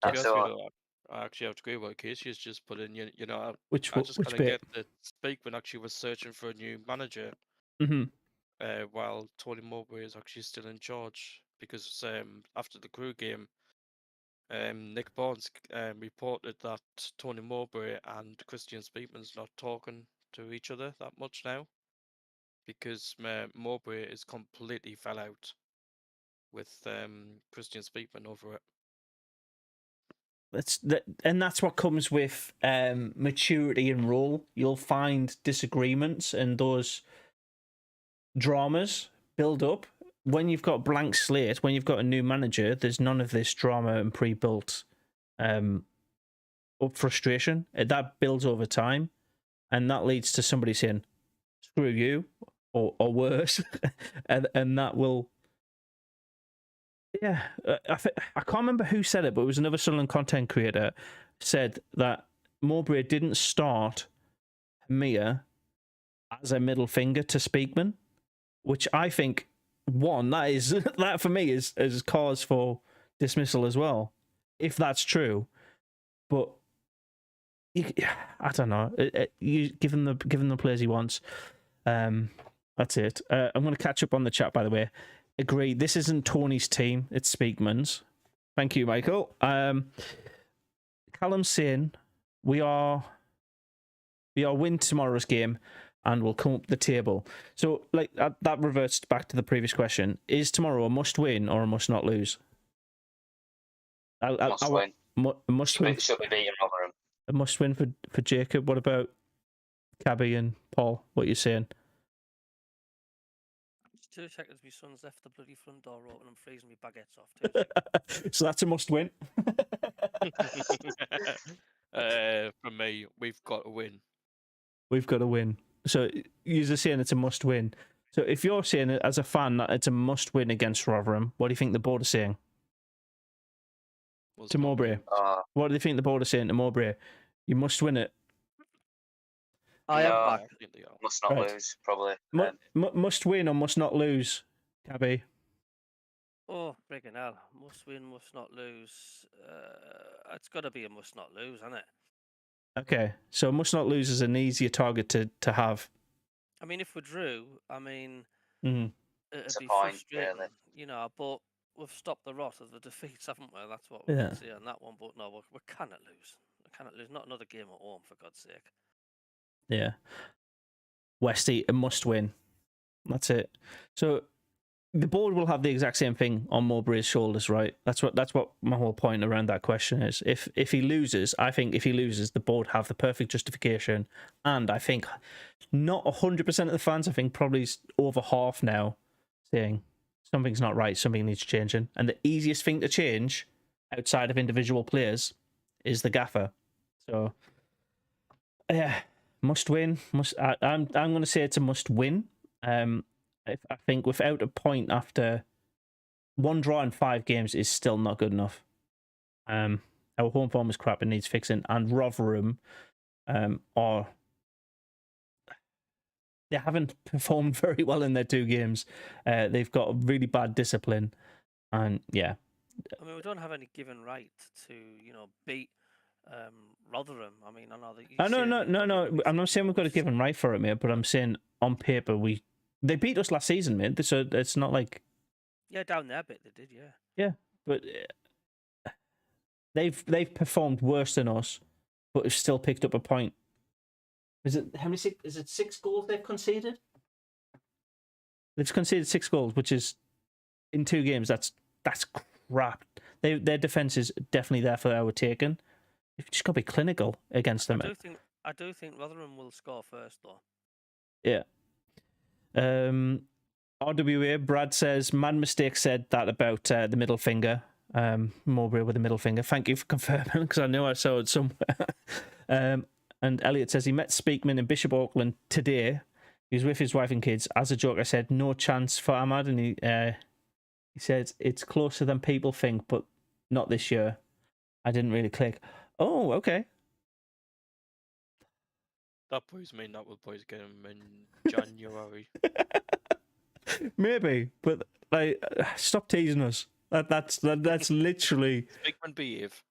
that's all.
I actually have to agree with what Casey's just put in. You know,
Which
I just kind of
bit?
get that Speakman actually was searching for a new manager. While Tony Mobrway is actually still in charge, because after the Crew game, Nick Barnes reported that Tony Mobrway and Christian Speakman's not talking to each other that much now, because Mowbray is completely fell out with Christian Speakman over it.
that's what comes with maturity and role. You'll find disagreements and those dramas build up. When you've got a blank slate, when you've got a new manager, there's none of this drama and pre-built frustration. That builds over time, and that leads to somebody saying, "Screw you," or worse, and that will. Yeah, I can't remember who said it, but it was another Sunderland content creator said that Mowbray didn't start Mia as a middle finger to Speakman, which I think that for me is cause for dismissal as well, if that's true. But I don't know. You give him the players he wants. That's it. I'm going to catch up on the chat, by the way. Agree. This isn't Tony's team. It's Speakman's. Thank you, Michael. Callum's saying we are win tomorrow's game and we'll come up the table. So like that reverts back to the previous question. Is tomorrow a must win or a must not lose?
Must win.
Must win.
Should be beating Rotherham.
A must win for Jacob. What about Cabby and Paul? What are you saying?
2 seconds, my son's left the bloody front door open and freezing me baguettes off. 2 seconds.
So that's a must win.
For me, we've got to win.
We've got to win. So you're saying it's a must win. So if you're saying it as a fan that it's a must win against Rotherham, what do you think the board is saying? To Mowbray. What do you think the board is saying to Mowbray? You must win it.
I am
No,
back.
must not
Right.
lose, probably.
Must win or must not lose, Cabby?
Oh, friggin' hell. Must win, must not lose. It's got to be a must not lose, isn't it?
Okay, so must not lose is an easier target to have.
I mean, if we drew, I mean,
Mm-hmm.
it'd
It's a
be
point,
frustrating,
really.
you know, but we've stopped the rot of the defeats, haven't we? That's what we
Yeah.
can see on that one. But no, we cannot lose. We cannot lose. Not another game at home, for God's sake.
Yeah. Westy, a must win. That's it. So the board will have the exact same thing on Mowbray's shoulders, right? That's what my whole point around that question is. If he loses, I think if he loses, the board have the perfect justification. And I think not 100% of the fans, I think probably over half now, saying something's not right, something needs changing. And the easiest thing to change outside of individual players is the gaffer. So yeah. Must win. I'm going to say it's a must win. I think without a point after one draw in 5 games is still not good enough. Our home form is crap and needs fixing. And Rotherham they haven't performed very well in their 2 games. They've got a really bad discipline, and yeah.
I mean, we don't have any given right to, beat Rotherham. I mean, I know that.
No. I'm not saying we've got a given right for it, mate. But I'm saying on paper they beat us last season, mate. So it's not like
down there bit they did, yeah.
Yeah, but they've performed worse than us, but have still picked up a point. Is it 6 goals they've conceded? They've conceded 6 goals, which is in 2 games. That's crap. Their defense is definitely there for our taking. You've just got to be clinical against them.
I do think Rotherham will score first, though.
Yeah. RWA, Brad says, man mistake said that about the middle finger. Mowbray with the middle finger. Thank you for confirming, because I know I saw it somewhere. And Elliot says he met Speakman in Bishop Auckland today. He was with his wife and kids. As a joke, I said, no chance for Ahmad. And he says, it's closer than people think, but not this year. I didn't really click. Oh, okay.
That boys mean that will boys get him in January.
Maybe, but like, stop teasing us. That's literally.
Speakman behave.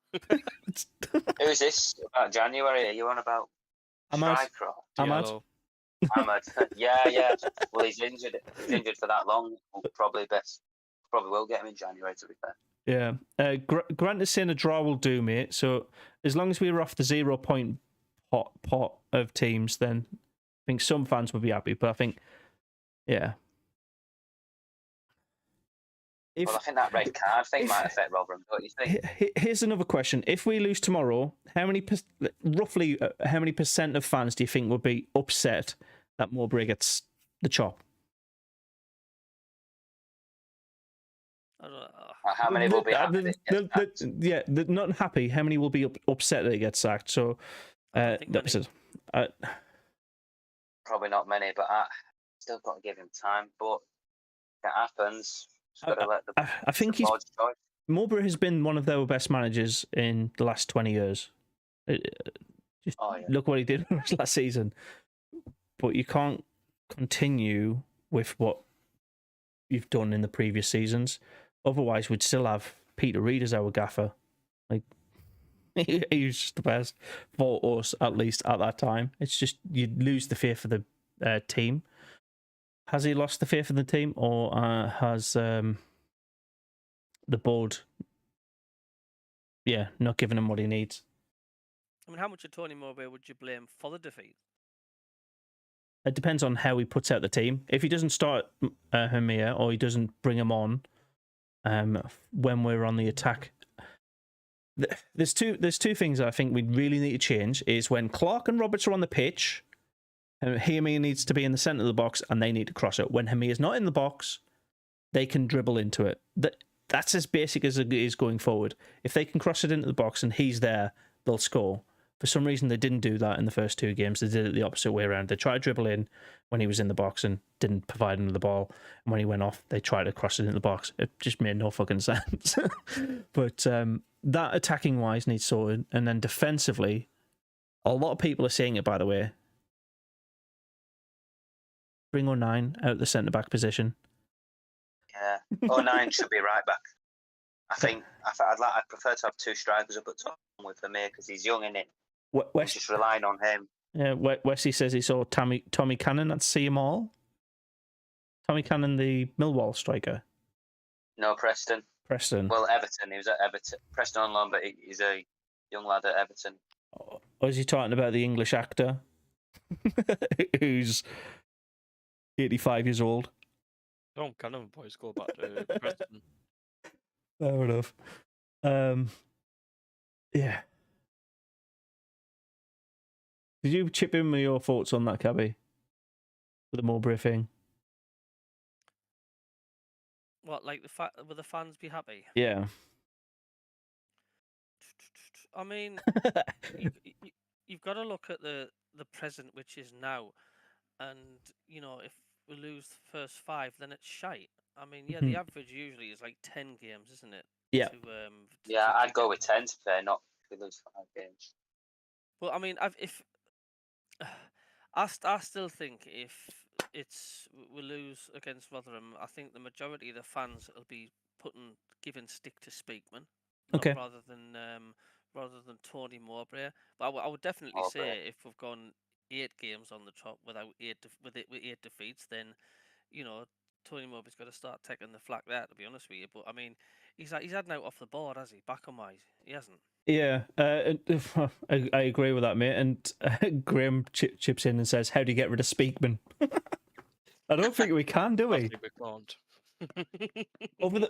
Who's this about January? Are you on about
Ahmad.
Ahmad? Yeah. Well, he's injured. He's injured for that long. Probably will get him in January, to be fair.
Yeah. Grant is saying a draw will do, mate. So as long as we were off the 0 point pot of teams, then I think some fans would be happy. But I think, yeah. If
Well, I think that red card thing might affect Rotherham, don't you think?
Here's another question: if we lose tomorrow, roughly how many percent of fans do you think would be upset that Mobrway gets the chop?
I don't know.
How many will be happy that he gets sacked?
Yeah, they're not happy. How many will be upset that he gets sacked? So,
I don't think
that was
many.
it.
Probably not many, but I still got to give him time. But if it happens, just got to let the
I think he's
board's choice.
Mobrway has been one of their best managers in the last 20 years. Just
Oh, yeah.
look what he did last season. But you can't continue with what you've done in the previous seasons. Otherwise, we'd still have Peter Reid as our gaffer. Like, he was just the best for us, at least at that time. It's just you'd lose the faith of the team. Has he lost the faith of the team, or has the board, not giving him what he needs?
I mean, how much of Tony Mobrway would you blame for the defeat?
It depends on how he puts out the team. If he doesn't start Hamir, or he doesn't bring him on when we're on the attack, there's two things I think we really need to change. Is when Clark and Roberts are on the pitch, Hamir needs to be in the centre of the box, and they need to cross it. When Hamir's not in the box, they can dribble into it. That's as basic as it is going forward. If they can cross it into the box and he's there, they'll score. For some reason, they didn't do that in the first two games. They did it the opposite way around. They tried to dribble in when he was in the box and didn't provide him with the ball. And when he went off, they tried to cross it into the box. It just made no fucking sense. But that attacking-wise needs sorted. And then defensively, a lot of people are saying it, by the way. Bring 09 out the centre-back position.
Yeah. 09 should be right back. I think I'd prefer to have two strikers up at top with Hamir because he's young, isn't it? We're just relying on him.
Yeah, Wesley says he saw Tommy Cannon at Seaham Hall. Tommy Cannon, the Millwall striker.
No, Preston. Well, Everton. He was at Everton. Preston on loan, but he's a young lad at Everton.
Or is he talking about the English actor who's 85 years old?
Tom Cannon boys go back to Preston.
Fair enough. Yeah. Did you chip in with your thoughts on that, Cabby? For the Mobrway thing?
What, like will the fans be happy?
Yeah.
I mean, you've got to look at the present, which is now, and if we lose the first 5, then it's shite. I mean, yeah, the average usually is like 10 games, isn't it?
Yeah.
Yeah, I'd go with 10 to fair, not if we lose 5 games.
Well, I mean, I still think if we lose against Rotherham, I think the majority of the fans will be giving stick to Speakman,
Okay.
rather than Tony Mobrway. But I would definitely say if we've gone 8 games on the trot without 8 defeats, then Tony Mobrway's got to start taking the flak there. To be honest with you, but I mean, he's had out off the board, has he? Backham wise, he hasn't.
Yeah, I agree with that, mate. And Graham chips in and says, "How do you get rid of Speakman?" I don't think we can, do we?
We can't.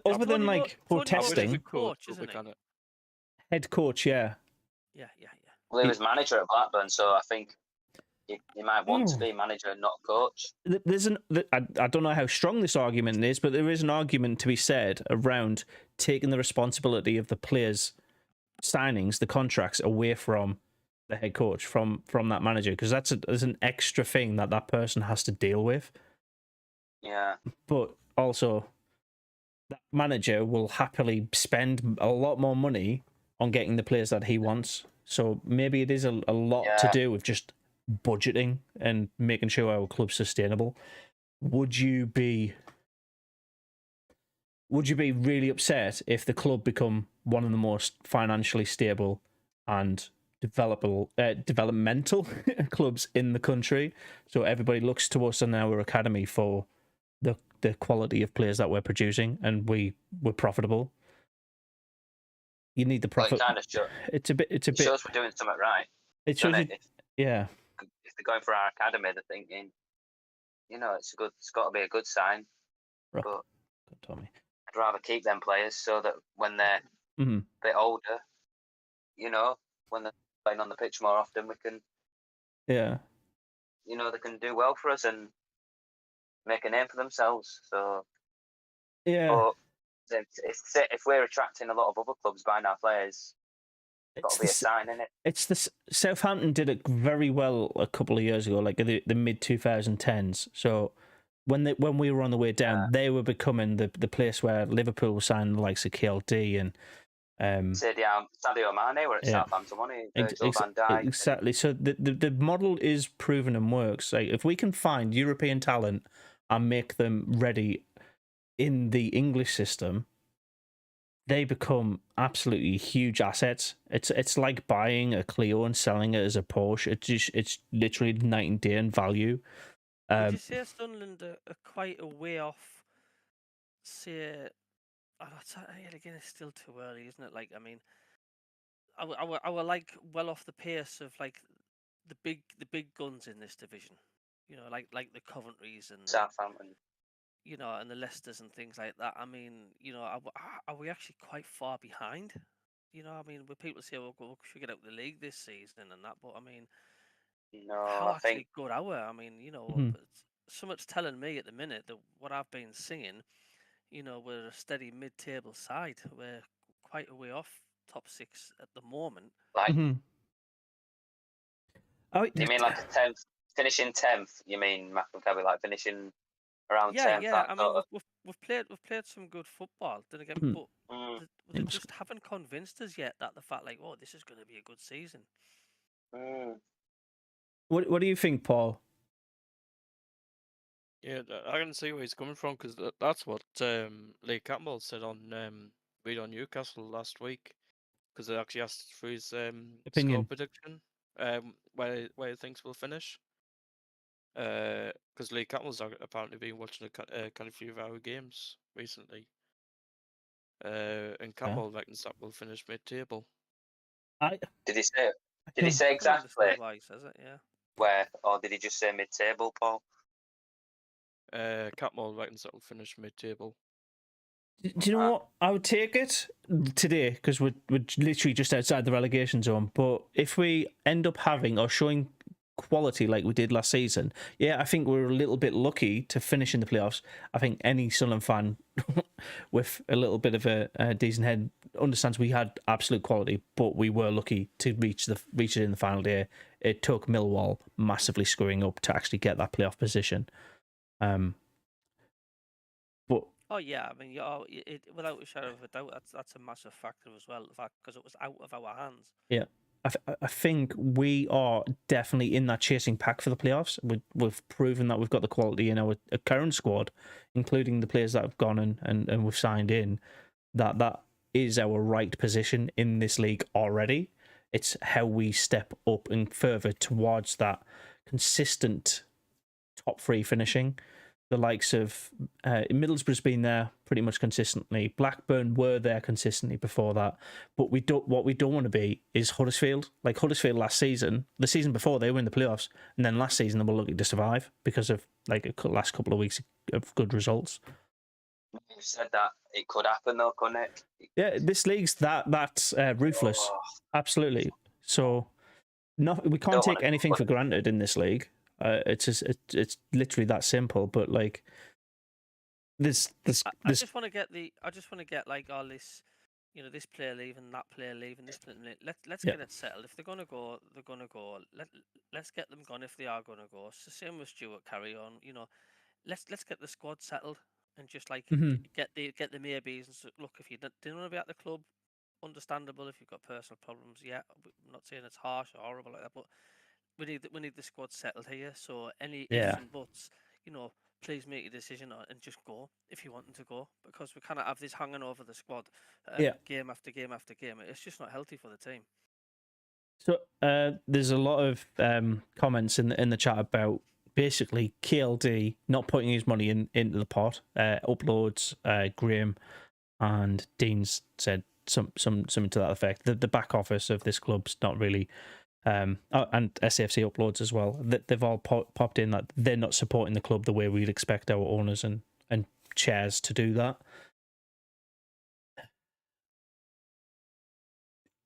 Other than like protesting.
Coach, isn't he?
Head coach, yeah.
Yeah.
Well, he was manager at Blackburn, so I think he might want to be manager and not coach.
I don't know how strong this argument is, but there is an argument to be said around taking the responsibility of the players' signings, the contracts, away from the head coach, from that manager, because that's an extra thing that person has to deal with.
Yeah.
But also, that manager will happily spend a lot more money on getting the players that he wants. So maybe it is a lot to do with just budgeting and making sure our club's sustainable. Would you be really upset if the club become one of the most financially stable and developmental clubs in the country? So everybody looks to us and our academy for the quality of players that we're producing, and we're profitable. You need the profit.
Well, it shows we're doing something right.
It shows
If
they're
going for our academy, they're thinking, it's got to be a good sign.
Right.
But
Tommy.
I'd rather keep them players so that when they're
Mhm.
a bit older, when they're playing on the pitch more often, we can,
Yeah.
they can do well for us and make a name for themselves. So,
Yeah.
but if we're attracting a lot of other clubs buying our players, it's got
It's
to be a
the
sign, innit?
It's the Southampton did it very well a couple of years ago, like the mid 2010s. So when we were on the way down, they were becoming the place where Liverpool was signing the likes of KLD and
Sadio Mane were at
Yeah.
Southampton, wasn't he? Virgil van Dijk.
Exactly. So the model is proven and works. Like if we can find European talent and make them ready in the English system, they become absolutely huge assets. It's like buying a Clio and selling it as a Porsche. It's literally night and day in value.
Would you say Sunderland are quite a way off? Say, again, it's still too early, isn't it? Like, I mean, I were like well off the pace of like the big guns in this division. Like the Coventrys and
Southampton.
and the Leicesters and things like that. I mean, are we actually quite far behind? I mean, where people say, "Well, we should get out of the league this season" and that, but I mean,
No,
how
I think
actually good are we? I mean,
Mhm.
but something's telling me at the minute that what I've been singing, we're a steady mid-table side. We're quite a way off top 6 at the moment.
like
Mhm. Oh,
you mean like a 10th, finishing 10th? You mean Mackem like finishing around 10th?
Yeah. I mean, we've played some good football. Then again,
Mhm.
but they just haven't convinced us yet that the fact like, oh, this is going to be a good season.
What do you think, Paul?
Yeah, I can see where he's coming from because that's what Lee Campbell said on Read on Newcastle last week because they actually asked for his score
Opinion.
prediction, where he thinks we'll finish. Because Lee Campbell's apparently been watching a few of our games recently, and Campbell reckons that we'll finish mid-table.
Did he say? Did he
can-
say
I can
exactly
understand why he says it. Yeah.
where, or did he just say mid-table, Paul?
Campbell reckons that we'll finish mid-table.
Do you know what? I would take it today because we're literally just outside the relegation zone. But if we end up having or showing quality like we did last season, yeah, I think we're a little bit lucky to finish in the playoffs. I think any Sunderland fan with a little bit of a decent head understands we had absolute quality, but we were lucky to reach it in the final day. It took Millwall massively screwing up to actually get that playoff position. But
Oh yeah, I mean, without a shadow of a doubt, that's a massive factor as well. The fact because it was out of our hands.
yeah, I think we are definitely in that chasing pack for the playoffs. We've proven that we've got the quality in our current squad, including the players that have gone and we've signed in. That is our right position in this league already. It's how we step up and further towards that consistent top 3 finishing. The likes of Middlesbrough's been there pretty much consistently. Blackburn were there consistently before that. But what we don't want to be is Huddersfield. Like Huddersfield last season, the season before they were in the playoffs, and then last season they were lucky to survive because of like a last couple of weeks of good results.
You said that it could happen though, couldn't it?
Yeah, this league's that's ruthless.
Oh,
Absolutely. So we can't
Don't wanna
take anything
put-
for granted in this league. It's literally that simple. But like,
I just want to get like all this, this player leaving, that player leaving, this player leaving. Let's get it settled. If they're gonna go, they're gonna go. Let's get them gone if they are gonna go. It's the same with Stuart. Carry on. Let's get the squad settled and just like get the maybes and look. If you didn't want to be at the club, understandable. If you've got personal problems, yeah. I'm not saying it's harsh or horrible like that, but we need the squad settled here. So any ifs and buts, please make a decision and just go if you want them to go, because we kind of have this hanging over the squad, game after game after game. It's just not healthy for the team.
So there's a lot of comments in the chat about basically KLD not putting his money into the pot. Uploads, Graham and Dean's said something to that effect. The back office of this club's not really, and SFC uploads as well. They've all popped in that they're not supporting the club the way we'd expect our owners and chairs to do that.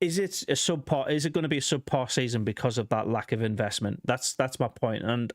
is it a subpar? Is it going to be a subpar season because of that lack of investment? That's my point. And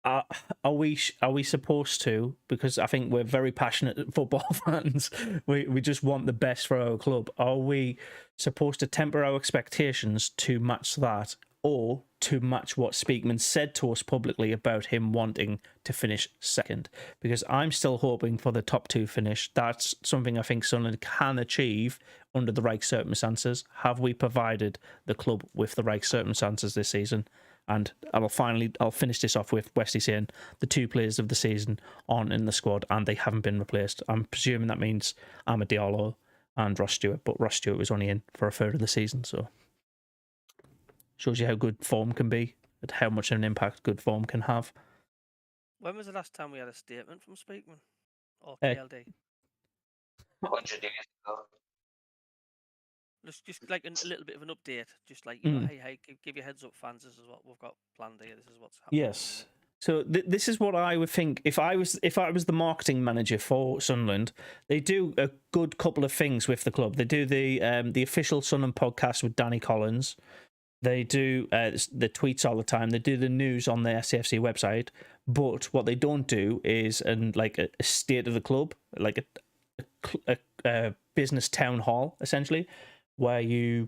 are we supposed to? Because I think we're very passionate football fans. We just want the best for our club. Are we supposed to temper our expectations to match that, or to match what Speakman said to us publicly about him wanting to finish second? Because I'm still hoping for the top 2 finish. That's something I think Sunderland can achieve under the right circumstances. Have we provided the club with the right circumstances this season? And I'll finish this off with Westy saying the 2 players of the season aren't in the squad and they haven't been replaced. I'm presuming that means Amad Diallo and Ross Stewart, but Ross Stewart was only in for a third of the season, so shows you how good form can be and how much of an impact good form can have.
When was the last time we had a statement from Speakman or
Uh,
KLD?
100 years ago.
Just like a little bit of an update, just like, you know, hey, give your heads up, fans. This is what we've got planned here. This is what's happening.
Yes. So this is what I would think if I was the marketing manager for Sunderland. They do a good couple of things with the club. They do the official Sunderland podcast with Danny Collins. They do the tweets all the time. They do the news on the SCFC website. But what they don't do is a state of the club, like a business town hall, essentially, where your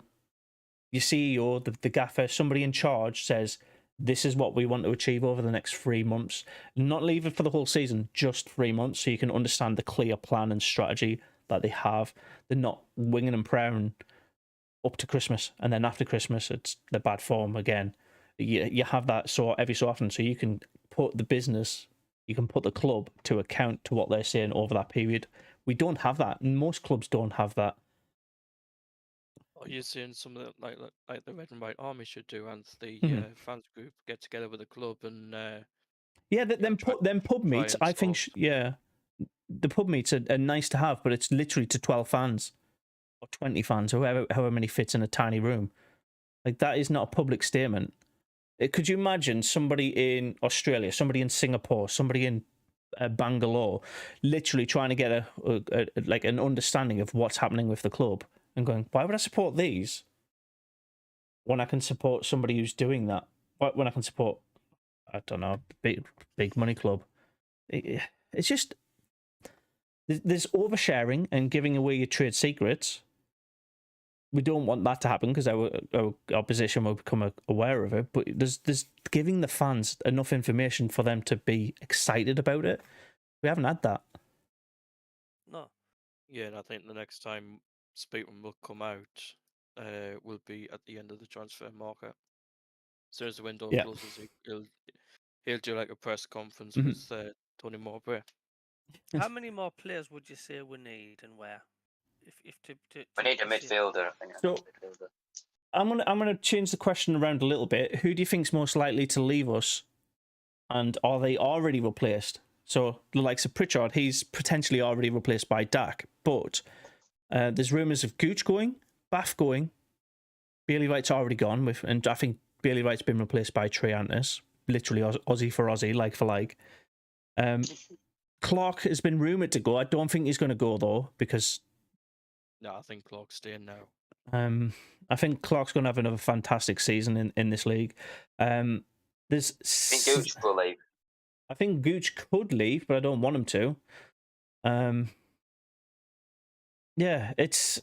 CEO, the gaffer, somebody in charge says, this is what we want to achieve over the next 3 months. Not leave it for the whole season, just 3 months, so you can understand the clear plan and strategy that they have. They're not winging and prowling up to Christmas, and then after Christmas, it's the bad form again. You have that every so often, so you can put the business, you can put the club to account to what they're saying over that period. We don't have that. Most clubs don't have that.
Are you seeing some of the, like the Red and White Army should do, and the fans group get together with the club and
Then pub meets. I think the pub meets are nice to have, but it's literally to 12 fans or 20 fans, however many fits in a tiny room. Like, that is not a public statement. Could you imagine somebody in Australia, somebody in Singapore, somebody in Bangalore, literally trying to get an understanding of what's happening with the club and going, why would I support these when I can support somebody who's doing that? When I can support, I don't know, big money club. It's just, there's oversharing and giving away your trade secrets. We don't want that to happen because our opposition will become aware of it. But there's giving the fans enough information for them to be excited about it. We haven't had that.
No.
Yeah, and I think the next time Speakman will come out will be at the end of the transfer market. As soon as the window closes, he'll do like a press conference with Tony Mobrway.
How many more players would you say we need, and where?
We need a midfielder, I think.
So, I'm gonna change the question around a little bit. Who do you think's most likely to leave us, and are they already replaced? So the likes of Pritchard, he's potentially already replaced by Dak, but there's rumours of Gooch going, Bath going, Bailey Wright's already gone, and I think Bailey Wright's been replaced by Trey Antis, literally Aussie for Aussie, like for like. Clark has been rumoured to go. I don't think he's going to go though, because
no, I think Clark's staying now.
I think Clark's going to have another fantastic season in this league. I think
Gooch will leave.
I think Gooch could leave, but I don't want him to. Yeah, it's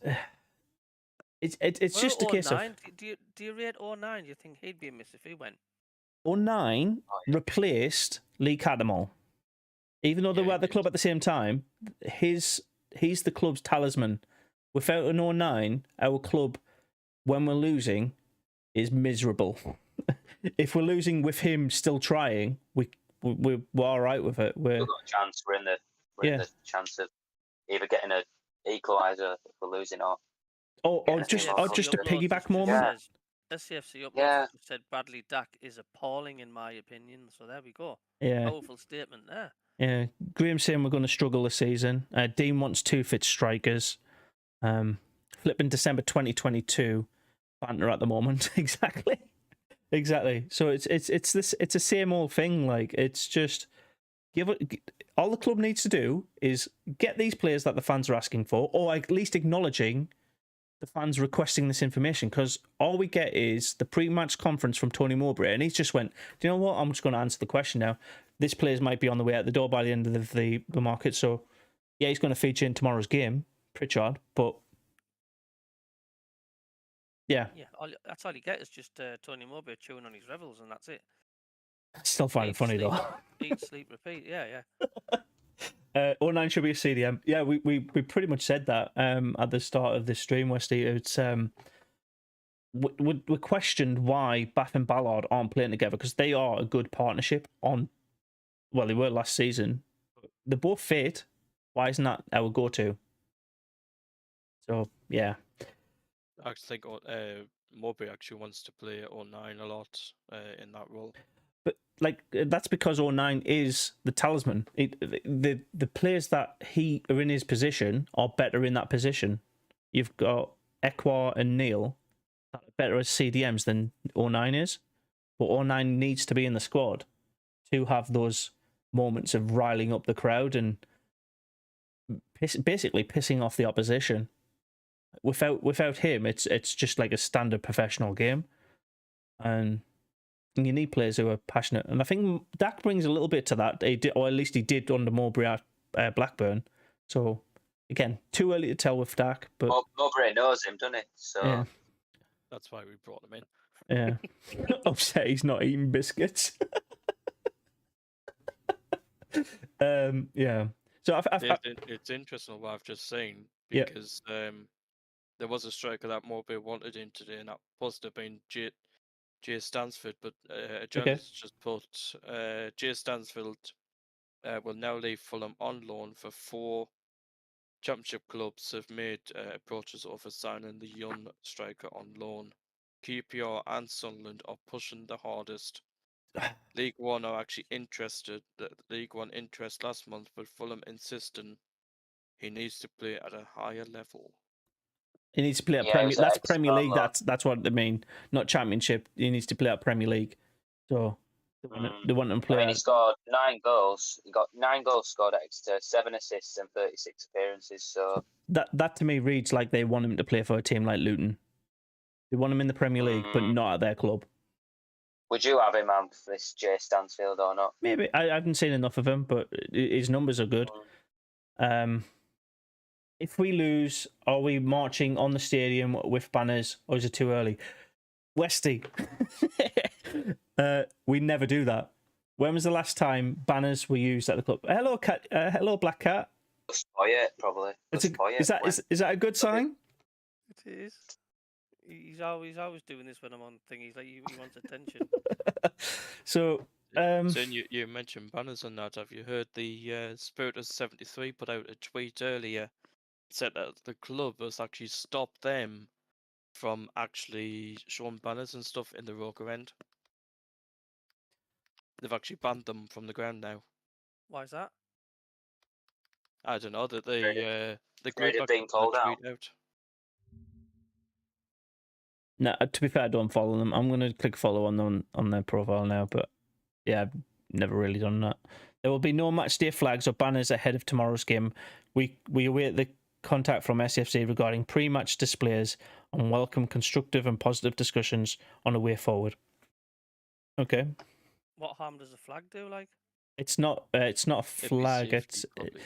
just a case of.
Do you rate 09? Do you think he'd be a miss if he went?
09 replaced Lee Cadamol. Even though they were at the club at the same time, he's the club's talisman. Without an 09, our club, when we're losing, is miserable. If we're losing with him still trying, we're all right with it.
We've got a chance. We're in the chance of either getting an equaliser if we're losing, or
just a piggyback moment.
SCFC uploads said Bradley Dack is appalling in my opinion. So there we go.
Yeah,
powerful statement there.
Yeah, Graham's saying we're going to struggle this season. Dean wants 2 fit strikers. Flipping December 2022 banter at the moment. Exactly. So it's the same old thing. Like, it's just all the club needs to do is get these players that the fans are asking for, or at least acknowledging the fans requesting this information? Because all we get is the pre-match conference from Tony Mobrway, and he's just went, do you know what? I'm just going to answer the question now. This players might be on the way out the door by the end of the market, so yeah, he's going to feature in tomorrow's game, Pritchard, but yeah.
Yeah, that's all you get is just Tony Mobrway chewing on his revels, and that's it.
Still find it funny,
sleep,
though.
Eat, sleep, repeat. Yeah.
09 should be a CDM. Yeah, we pretty much said that at the start of this stream, Westy. It's we questioned why Bath and Ballard aren't playing together, because they are a good partnership on. Well, they were last season. They're both fit. Why isn't that our go-to? So yeah,
I actually think Mobrway actually wants to play 09 a lot in that role.
but like that's because 09 is the talisman. The players that are in his position are better in that position. You've got Ekwar and Neil that are better as CDMs than 09 is, but 09 needs to be in the squad to have those moments of riling up the crowd and basically pissing off the opposition. Without him, it's just like a standard professional game, and you need players who are passionate. And I think Dak brings a little bit to that, or at least he did under Mobrway at Blackburn. So again, too early to tell with Dak, but
Mobrway knows him, doesn't he? So
yeah,
That's why we brought him in.
yeah. Upset he's not eating biscuits. Yeah. So
It's interesting what I've just seen,
Yeah.
because there was a striker that Mobrway wanted in today, and that was to have been Jay Stansfield, but a journalist just put Jay Stansfield will now leave Fulham on loan, for 4 Championship clubs have made approaches over signing the young striker on loan. QPR and Sunderland are pushing the hardest. League One are actually interested. The League One interest last month, but Fulham insisting he needs to play at a higher level.
He needs to play at
Yeah,
Premier.
he's
That's
at
Premier
Exeter
League.
a lot.
That's what they mean. Not Championship. He needs to play at Premier League. So they want him to play.
I mean, he scored 9 goals. He got 9 goals scored at Exeter, 7 assists and 36 appearances. So
That to me reads like they want him to play for a team like Luton. They want him in the Premier League, but not at their club.
would you have him on this Jay Stansfield or not?
Maybe I haven't seen enough of him, but his numbers are good. If we lose, are we marching on the stadium with banners, or is it too early? Westy, we never do that. When was the last time banners were used at the club? Hello, cat. Hello, Black Cat.
Poyet, probably.
Is that a good sign?
It is. He's always doing this when I'm on thing. He's like he wants attention.
So,
So you mentioned banners and that. Have you heard the Spirit of 73 put out a tweet earlier, said that the club has actually stopped them from actually showing banners and stuff in the Roker end. They've actually banned them from the ground now.
Why is that?
I don't know, that
Afraid
the group
of being
actually
called
put a
out.
tweet out.
no, to be fair, I don't follow them. I'm going to click follow on their profile now, but yeah, I've never really done that. There will be no match day flags or banners ahead of tomorrow's game. We await the contact from SFC regarding pre-match displays and welcome constructive and positive discussions on a way forward. Okay.
What harm does a flag do? Like,
It's not a flag.
safety, probably.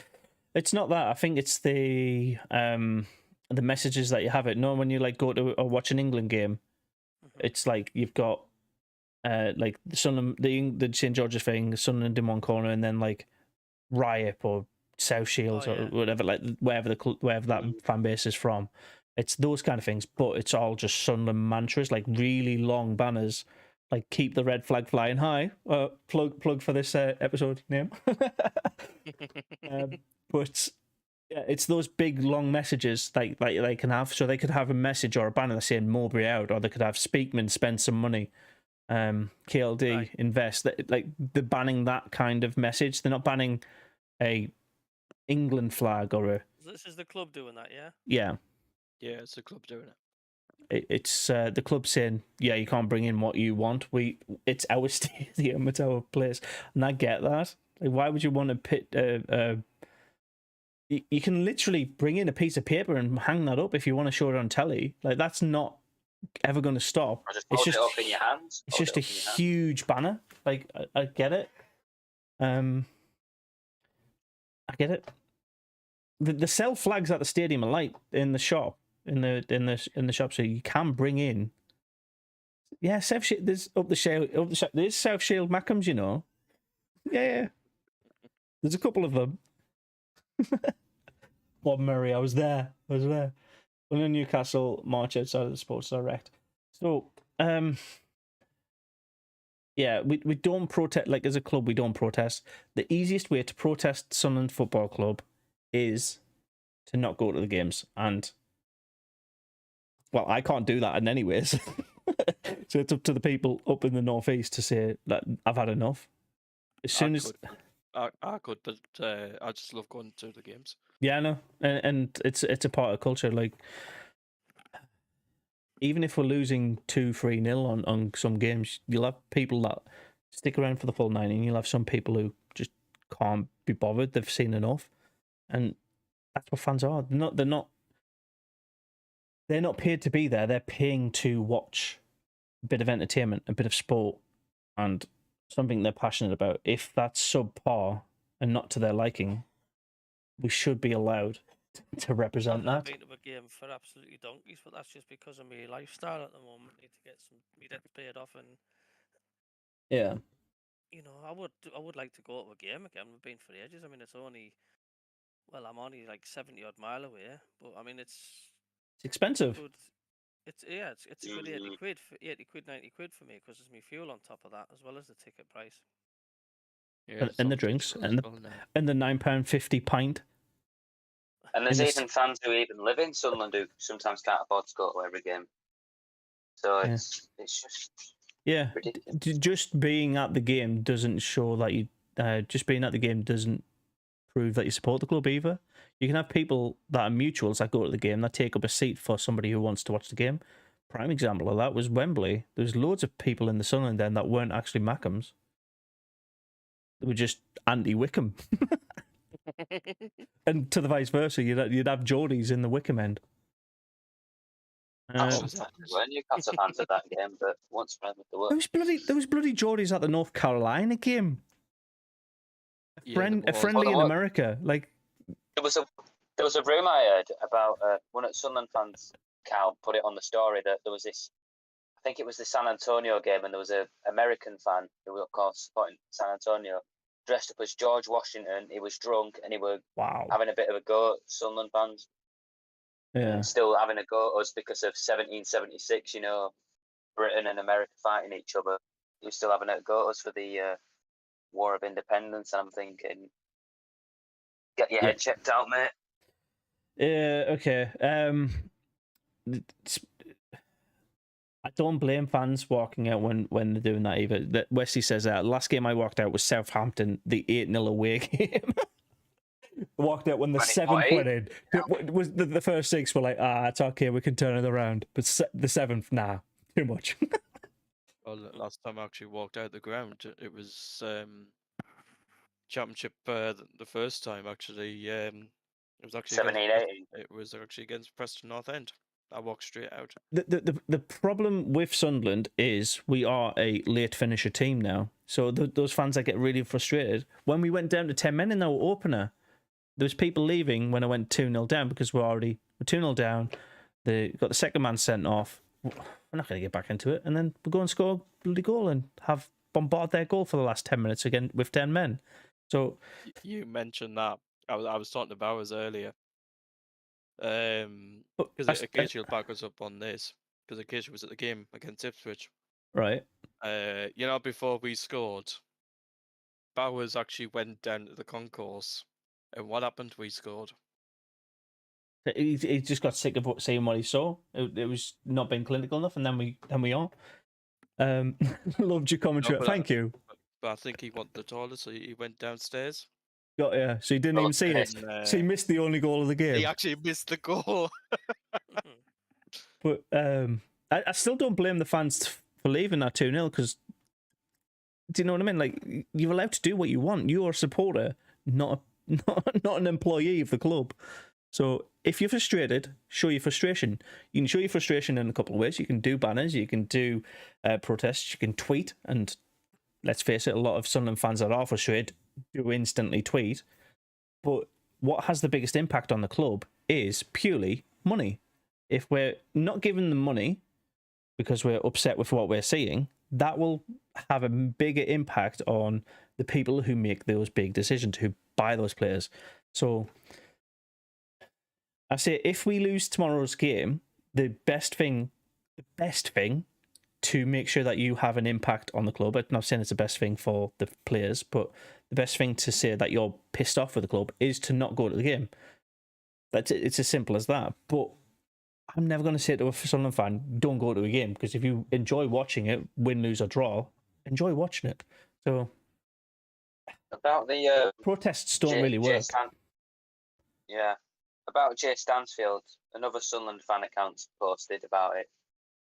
It's not that. I think it's the messages that you have it. No, when you like go to or watch an England game, it's like you've got like the St George's thing, Sunderland in one corner, and then like Riot or South Shields or whatever, like wherever that fan base is from. It's those kind of things, but it's all just Sunderland mantras, like really long banners, like keep the red flag flying high. Plug for this episode name. But yeah, it's those big long messages like they can have. So they could have a message or a banner that's saying Mowbray out, or they could have Speakman spend some money. KLD invest. Like they're banning that kind of message. They're not banning a England flag or a.
this is the club doing that, yeah?
Yeah.
Yeah, it's the club doing it.
It's the club saying, yeah, you can't bring in what you want. It's our stadium, it's our place, and I get that. Like, why would you want to pit You can literally bring in a piece of paper and hang that up if you want to show it on telly. Like, that's not ever going to stop.
Or just
It's
hold
just
it up in your hands.
It's
Hold
just
it
a
up in your hands.
huge banner. Like, I get it. I get it. The sell flags at the stadium are like in the shop, in the shop, so you can bring in. Yeah, South Shield. There's there's South Shield Mackems, you know. Yeah. There's a couple of them. Bob Murray, I was there. Well, in Newcastle, March outside of the Sports Direct. So, yeah, we don't protest, like, as a club, we don't protest. The easiest way to protest Sunderland Football Club is to not go to the games. And, well, I can't do that in any ways. So it's up to the people up in the northeast to say that I've had enough. As soon as...
I could, but I just love going to the games.
Yeah, I know. And it's a part of culture. Like, even if we're losing 2-3-0 on some games, you'll have people that stick around for the full 90, and you'll have some people who just can't be bothered. They've seen enough, and that's what fans are. They're not paid to be there. They're paying to watch a bit of entertainment, a bit of sport, and something they're passionate about. If that's subpar and not to their liking, we should be allowed to represent that.
I've been to a game for absolutely donkeys, but that's just because of my lifestyle at the moment. I need to get my debt paid off, and
Yeah.
you know, I would like to go to a game again. We've been for ages. I mean, it's only, well, I'm only like 70 odd mile away, but I mean, it's
expensive.
good. It's a good 80 quid, 90 quid for me, because there's my fuel on top of that, as well as the ticket price.
Yeah,
And the drinks and the £9.50 pint.
And there's
in the
even fans who even live in Sunderland who sometimes can't afford to go to every game. So it's just ridiculous.
Just being at the game doesn't show that you. Just being at the game doesn't prove that you support the club either. You can have people that are mutuals that go to the game that take up a seat for somebody who wants to watch the game. Prime example of that was Wembley. There's loads of people in the Sunderland then that weren't actually Mackems. They were just anti-Wickham. And to the vice versa, you'd have Geordies in the Wickham end.
There were Newcastle fans at that game, but once friend with the work.
There was bloody Geordies at the North Carolina game. A friendly in America, like.
There was a rumor I heard about one of the Sunderland fans. Cal put it on the story that there was this. I think it was the San Antonio game, and there was an American fan who was, of course, supporting San Antonio, dressed up as George Washington. He was drunk, and he was having a bit of a go at Sunderland fans.
Yeah.
And still having a go at us because of 1776, you know, Britain and America fighting each other. He was still having a go at us for the War of Independence, and I'm thinking, get your head checked out, mate.
Yeah, okay. I don't blame fans walking out when they're doing that either. Wesley says that last game I walked out was Southampton, the 8-0 away game. Walked out when the 7th went in. Was the first 6 were like, it's okay, we can turn it around. But the 7th, nah, too much.
Well, last time I actually walked out the ground, it was Championship the first time actually. It was actually
17-18.
It was actually against Preston North End. I walked straight out.
The problem with Sunderland is we are a late finisher team now. So those fans that get really frustrated. When we went down to 10 men in our opener, there was people leaving when I went 2-0 down because we're 2-0 down. They got the second man sent off. We're not going to get back into it. And then we go and score a bloody goal and have bombard their goal for the last 10 minutes again with 10 men. So
you mentioned that. I was talking to Bowers earlier. Because Acacia will back us up on this. Because Acacia was at the game against Ipswich.
Right.
You know, before we scored, Bowers actually went down to the concourse. And what happened? We scored.
He just got sick of seeing what he saw. It was not being clinical enough, and then we are. Loved your commentary. Thank you.
But I think he wanted the toilet, so he went downstairs.
So he didn't even see it. So he missed the only goal of the game.
He actually missed the goal.
But I still don't blame the fans for leaving that 2-0 because, do you know what I mean? Like, you're allowed to do what you want. You're a supporter, not not an employee of the club. So if you're frustrated, show your frustration. You can show your frustration in a couple of ways. You can do banners, you can do protests, you can tweet, and let's face it, a lot of Sunderland fans that are frustrated do instantly tweet. But what has the biggest impact on the club is purely money. If we're not giving them money because we're upset with what we're seeing, that will have a bigger impact on the people who make those big decisions, who buy those players. So I say, if we lose tomorrow's game, the best thing to make sure that you have an impact on the club, I'm not saying it's the best thing for the players, but the best thing to say that you're pissed off with the club is to not go to the game. It's as simple as that. But I'm never going to say to a Sunderland fan, don't go to a game, because if you enjoy watching it, win, lose, or draw, enjoy watching it. So
about the
protests don't really work.
About Jay Stansfield, another Sunderland fan account posted about it,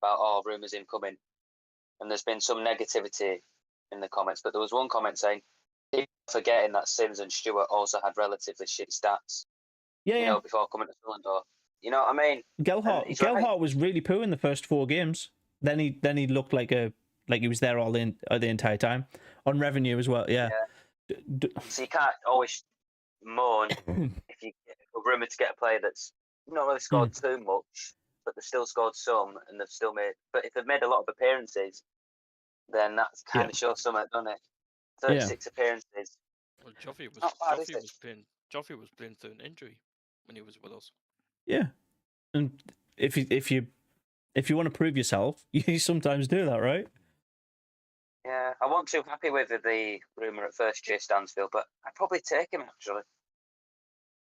about rumours him coming, and there's been some negativity in the comments, but there was one comment saying, people forgetting that Sims and Stewart also had relatively shit stats, before coming to Sunderland, or, you know what I mean?
Gelhardt was really poor in the first 4 games. Then he looked like he was there the entire time. On revenue as well, yeah.
So you can't always moan if you get a rumour to get a player that's not really scored too much, but they've still scored some, and they've still made. But if they've made a lot of appearances, then that's kind of shows something, doesn't it? 36 appearances.
Well, Joffrey was playing through an injury when he was with us.
Yeah, and if you want to prove yourself, you sometimes do that, right?
Yeah, I wasn't too happy with the rumour at first, Jay Stansfield, but I'd probably take him, actually.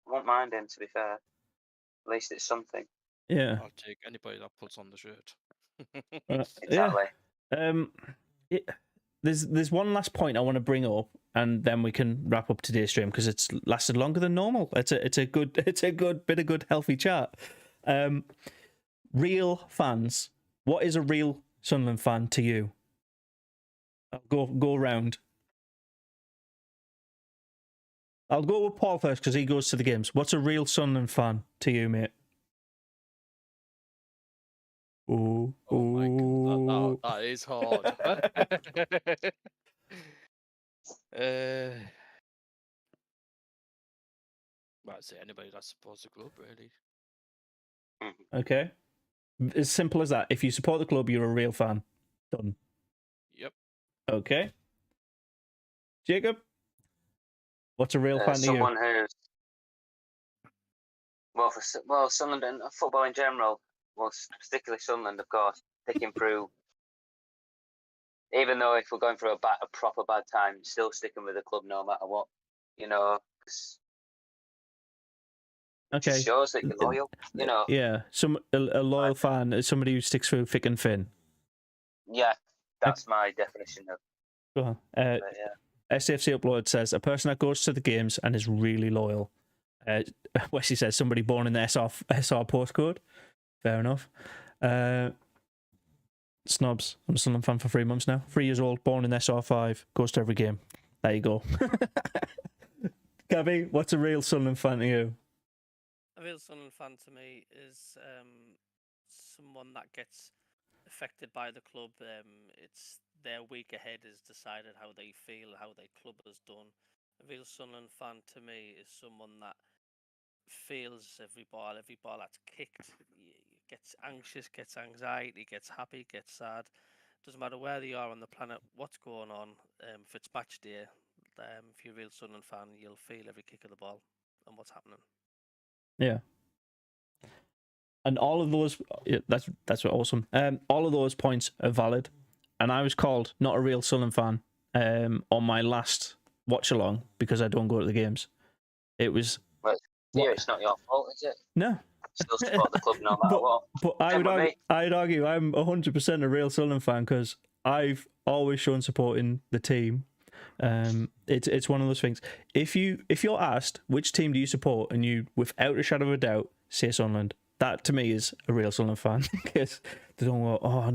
I won't mind him, to be fair. At least it's something.
Yeah.
I'll take anybody that puts on the shirt.
Exactly.
Yeah. There's one last point I want to bring up, and then we can wrap up today's stream, because it's lasted longer than normal. It's a good bit of good healthy chat. Real fans. What is a real Sunderland fan to you? Go round. I'll go with Paul first because he goes to the games. What's a real Sunderland fan to you, mate?
Oh my God, that is hard. I'd say anybody that supports the club, really.
Okay. As simple as that. If you support the club, you're a real fan. Done.
Yep.
Okay. Jacob? What's a real fan to you?
Someone who's... Well, Sunderland and football in general, well, particularly Sunderland, of course, sticking through... Even though if we're going through a proper bad time, still sticking with the club no matter what, you know.
Okay.
It shows that you're loyal, you know.
Yeah, a loyal fan is somebody who sticks through thick and thin.
Yeah, that's my definition of.
Go on. SFC Upload says a person that goes to the games and is really loyal. Wesley says somebody born in the SR postcode. Fair enough. Snobs. I'm a Sunderland fan for 3 months now. 3 years old, born in SR5, goes to every game. There you go. Gabby, what's a real Sunderland fan to you?
A real Sunderland fan to me is someone that gets affected by the club. It's their week ahead is decided how they feel, how their club has done. A real Sunderland fan to me is someone that feels every ball that's kicked, gets anxious, gets anxiety, gets happy, gets sad. Doesn't matter where they are on the planet, what's going on. If it's match day, if you're a real Sunderland fan, you'll feel every kick of the ball and what's happening.
Yeah. And all of those, that's awesome. All of those points are valid. And I was called not a real Sunderland fan on my last watch along because I don't go to the games. It was.
It's not your fault, is it?
No.
Still support the club no matter what.
But I'd argue I'm 100% a real Sunderland fan because I've always shown support in the team. It's one of those things. If you're asked which team do you support and you, without a shadow of a doubt, say Sunderland, that to me is a real Sunderland fan because they don't go, I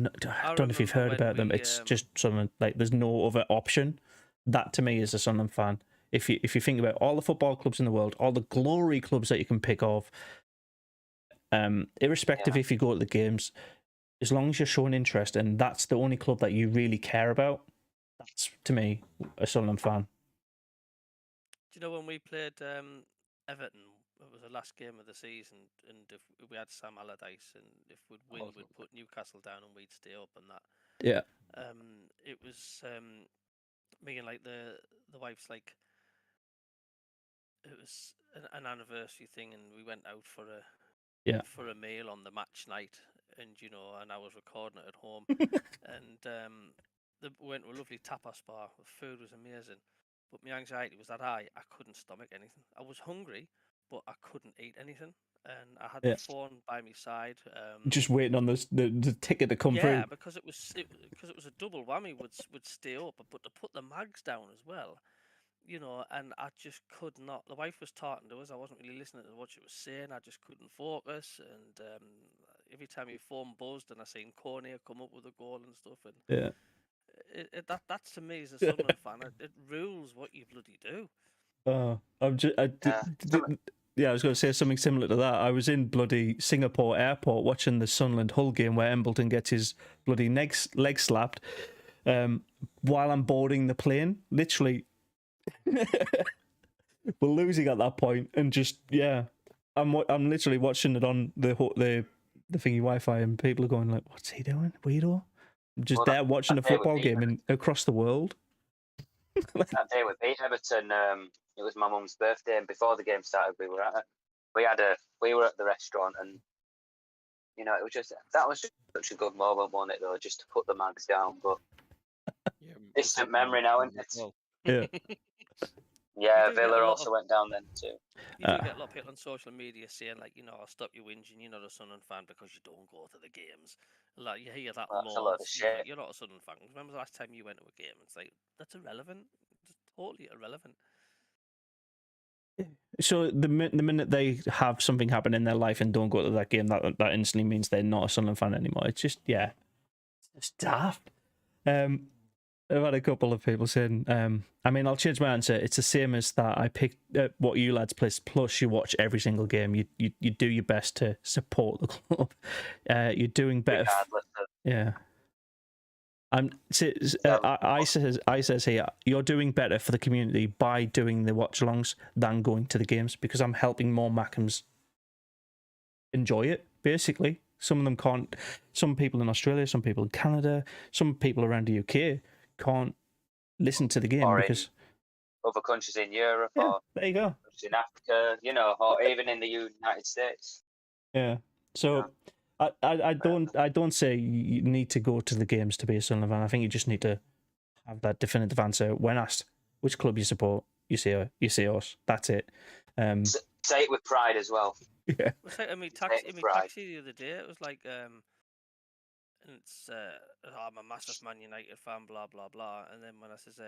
don't know if you've heard about them. It's just Sunderland. Like there's no other option. That to me is a Sunderland fan. If you think about all the football clubs in the world, all the glory clubs that you can pick off, irrespective if you go to the games, as long as you're showing interest and that's the only club that you really care about, that's to me a Sunderland fan.
Do you know when we played Everton? It was the last game of the season, and if we had Sam Allardyce, and if we'd win,
Awesome.
we'd put Newcastle down, and we'd stay up, and that.
Yeah.
It was me and like the wife's like, it was an anniversary thing, and we went out for a meal on the match night, and and I was recording it at home, and we went to a lovely tapas bar. The food was amazing, but my anxiety was that I couldn't stomach anything. I was hungry, but I couldn't eat anything, and I had the phone by my side.
Just waiting on the ticket to come through.
Yeah, because it was a double whammy. Would stay up, but to put the mags down as well. And I just could not. The wife was talking to us. I wasn't really listening to what she was saying. I just couldn't focus. And every time your phone buzzed, and I seen Cornier come up with a goal and stuff. And that to me as a Sunderland fan, it rules what you bloody do.
I was going to say something similar to that. I was in bloody Singapore airport watching the Sunderland Hull game where Embleton gets his bloody leg slapped while I'm boarding the plane. Literally. We're losing at that point, and just I'm literally watching it on the thingy Wi-Fi, and people are going like, "What's he doing, weirdo?" I'm just there watching a football game across the world.
That day we beat Everton. It was my mum's birthday, and before the game started, we were at the restaurant, and it was just such a good moment, wasn't it? Though, just to put the mags down, but distant memory now, isn't it?
Yeah.
Yeah, Villa also went down then too.
You do get a lot of people on social media saying like, I'll stop you whinging, you're not a Sunderland fan because you don't go to the games. Like you hear that
That's a lot of shit.
Like, you're not a Sunderland fan. Remember the last time you went to a game? It's like that's irrelevant. It's totally irrelevant.
So the minute they have something happen in their life and don't go to that game, that instantly means they're not a Sunderland fan anymore. It's just it's daft. I've had a couple of people saying, I'll change my answer. It's the same as that. I picked what you lads play, plus you watch every single game. You do your best to support the club. You're doing better. I says here, you're doing better for the community by doing the watch-alongs than going to the games, because I'm helping more Mackems enjoy it, basically. Some of them can't. Some people in Australia, some people in Canada, some people around the UK can't listen to the game
or
because
other countries in Europe or
there you go,
in Africa, or even in the United States.
Yeah. So I don't say you need to go to the games to be a Sunderland fan. I think you just need to have that definitive answer when asked which club you support. You say us. That's it.
Say it with pride as well.
Yeah.
It was like in my taxi the other day. It was like and it's I'm a massive Man United fan, blah blah blah. And then when I says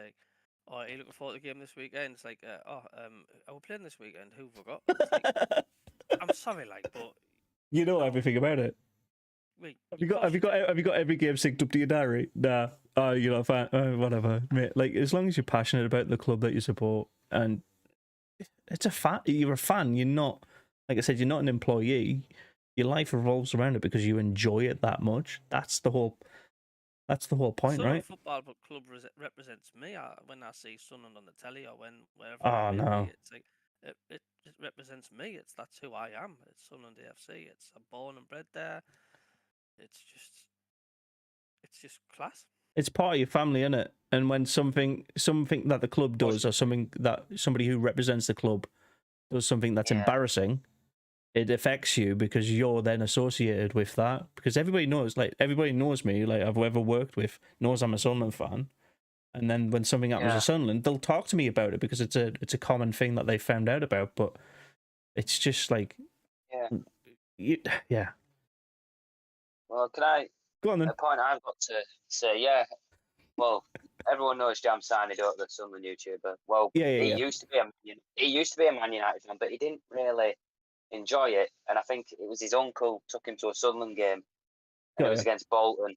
are you looking forward to the game this weekend? It's like are we playing this weekend? Who forgot? Like, I'm sorry, but
you know everything about it.
Wait,
have you got every game synced up to your diary? Nah. Oh, you're not a fan. Whatever, mate. Like, as long as you're passionate about the club that you support, and it's a fan. You're a fan. You're not, like I said, you're not an employee. Your life revolves around it because you enjoy it that much. That's the whole point, right?
Football club represents me. When I see Sunderland on the telly or wherever.
Oh no!
It's like it represents me. That's who I am. It's Sunderland AFC. I'm born and bred there. It's just class.
It's part of your family, isn't it? And when something that the club does, or something that somebody who represents the club does something that's embarrassing, it affects you because you're then associated with that. Because everybody knows me, like I've ever worked with, knows I'm a Sunderland fan. And then when something happens to Sunderland, they'll talk to me about it because it's a common thing that they found out about. But it's just like, yeah.
Well, can I?
Go on then.
A point I've got to say, well, everyone knows Jam Sarni, don't they, the Sunderland YouTuber. Well, he used to be a Man United fan, but he didn't really enjoy it. And I think it was his uncle took him to a Sunderland game, and it was against Bolton.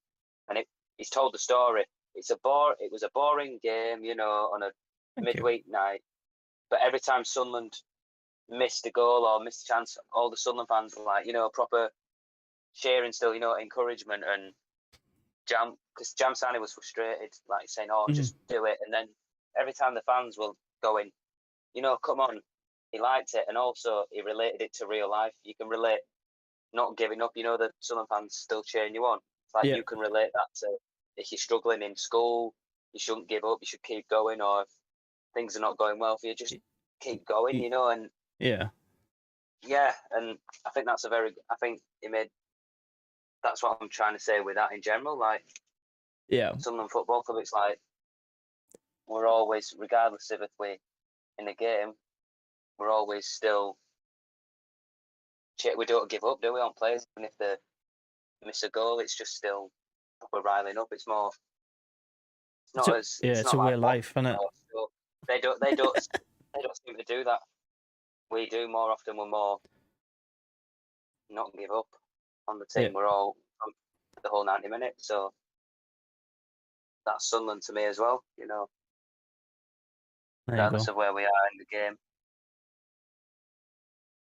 And he's told the story. It was a boring game, on a midweek night. But every time Sunderland missed a goal or missed a chance, all the Sunderland fans were like, proper cheering still, encouragement. And because Jam Sani was frustrated, like saying, "Oh, just do it." And then every time the fans will go in, come on, he liked it, and also he related it to real life. You can relate not giving up. The Sunderland fans still cheering you on. It's like you can relate that to if you're struggling in school, you shouldn't give up. You should keep going, or if things are not going well for you, just keep going. And
yeah,
and I think that's I think he made. That's what I'm trying to say with that in general. Like, Sunderland Football Club, it's like we're always, regardless of if we're in a game, we're always still. We don't give up, do we, on players? And if they miss a goal, it's just still we're riling up. It's more. It's not as.
It's a way of life, isn't it?
So they don't. They don't seem to do that. We do more often. We're more not give up on the team. We're all the whole 90 minutes. So that's Sunderland to me as well. Regardless of where we are in the game.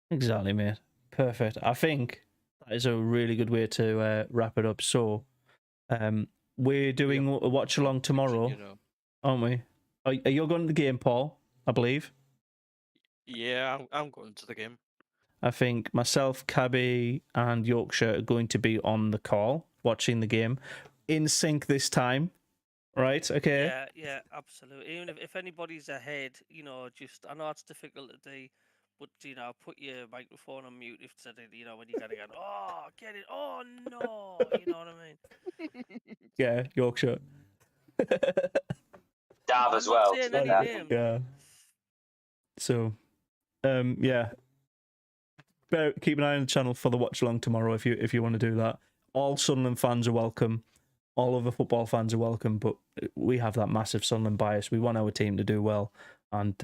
Exactly, mate. Perfect. I think that is a really good way to wrap it up. So, we're doing a watch along tomorrow, aren't we? Are you going to the game, Paul? I believe.
Yeah, I'm going to the game.
I think myself, Cabby, and Yorkshire are going to be on the call, watching the game, in sync this time. Right? Okay.
Yeah, absolutely. Even if anybody's ahead, just I know it's difficult to do, but put your microphone on mute if it's when you gotta go, oh, get it, oh no, you know what I mean?
Yeah, Yorkshire.
Dav as well.
Yeah. So, yeah. Better keep an eye on the channel for the watch along tomorrow if you want to do that. All Sunderland fans are welcome. All other football fans are welcome, but we have that massive Sunderland bias. We want our team to do well, and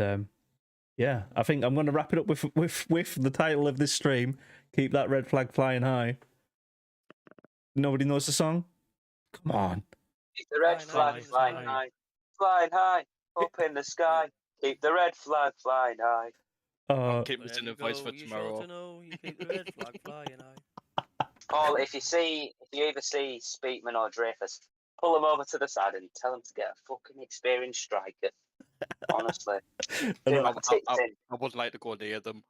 yeah, I think I'm going to wrap it up with the title of this stream. Keep that red flag flying high. Nobody knows the song? Come on.
Keep the red flag flying high. Flying high, up in the sky. Keep the red flag flying high.
I'll keep this in a voice for tomorrow.
You keep the red flag flying high.
Paul, if you either see Speakman or Dreyfus, pull them over to the side and tell them to get a fucking experienced striker. Honestly.
I would like to go near them.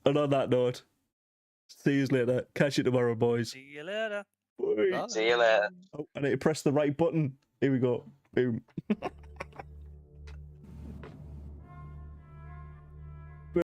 And on that note, see you later. Catch you tomorrow, boys.
See you later.
Bye.
See you later.
Oh, I need to press the right button. Here we go. Boom.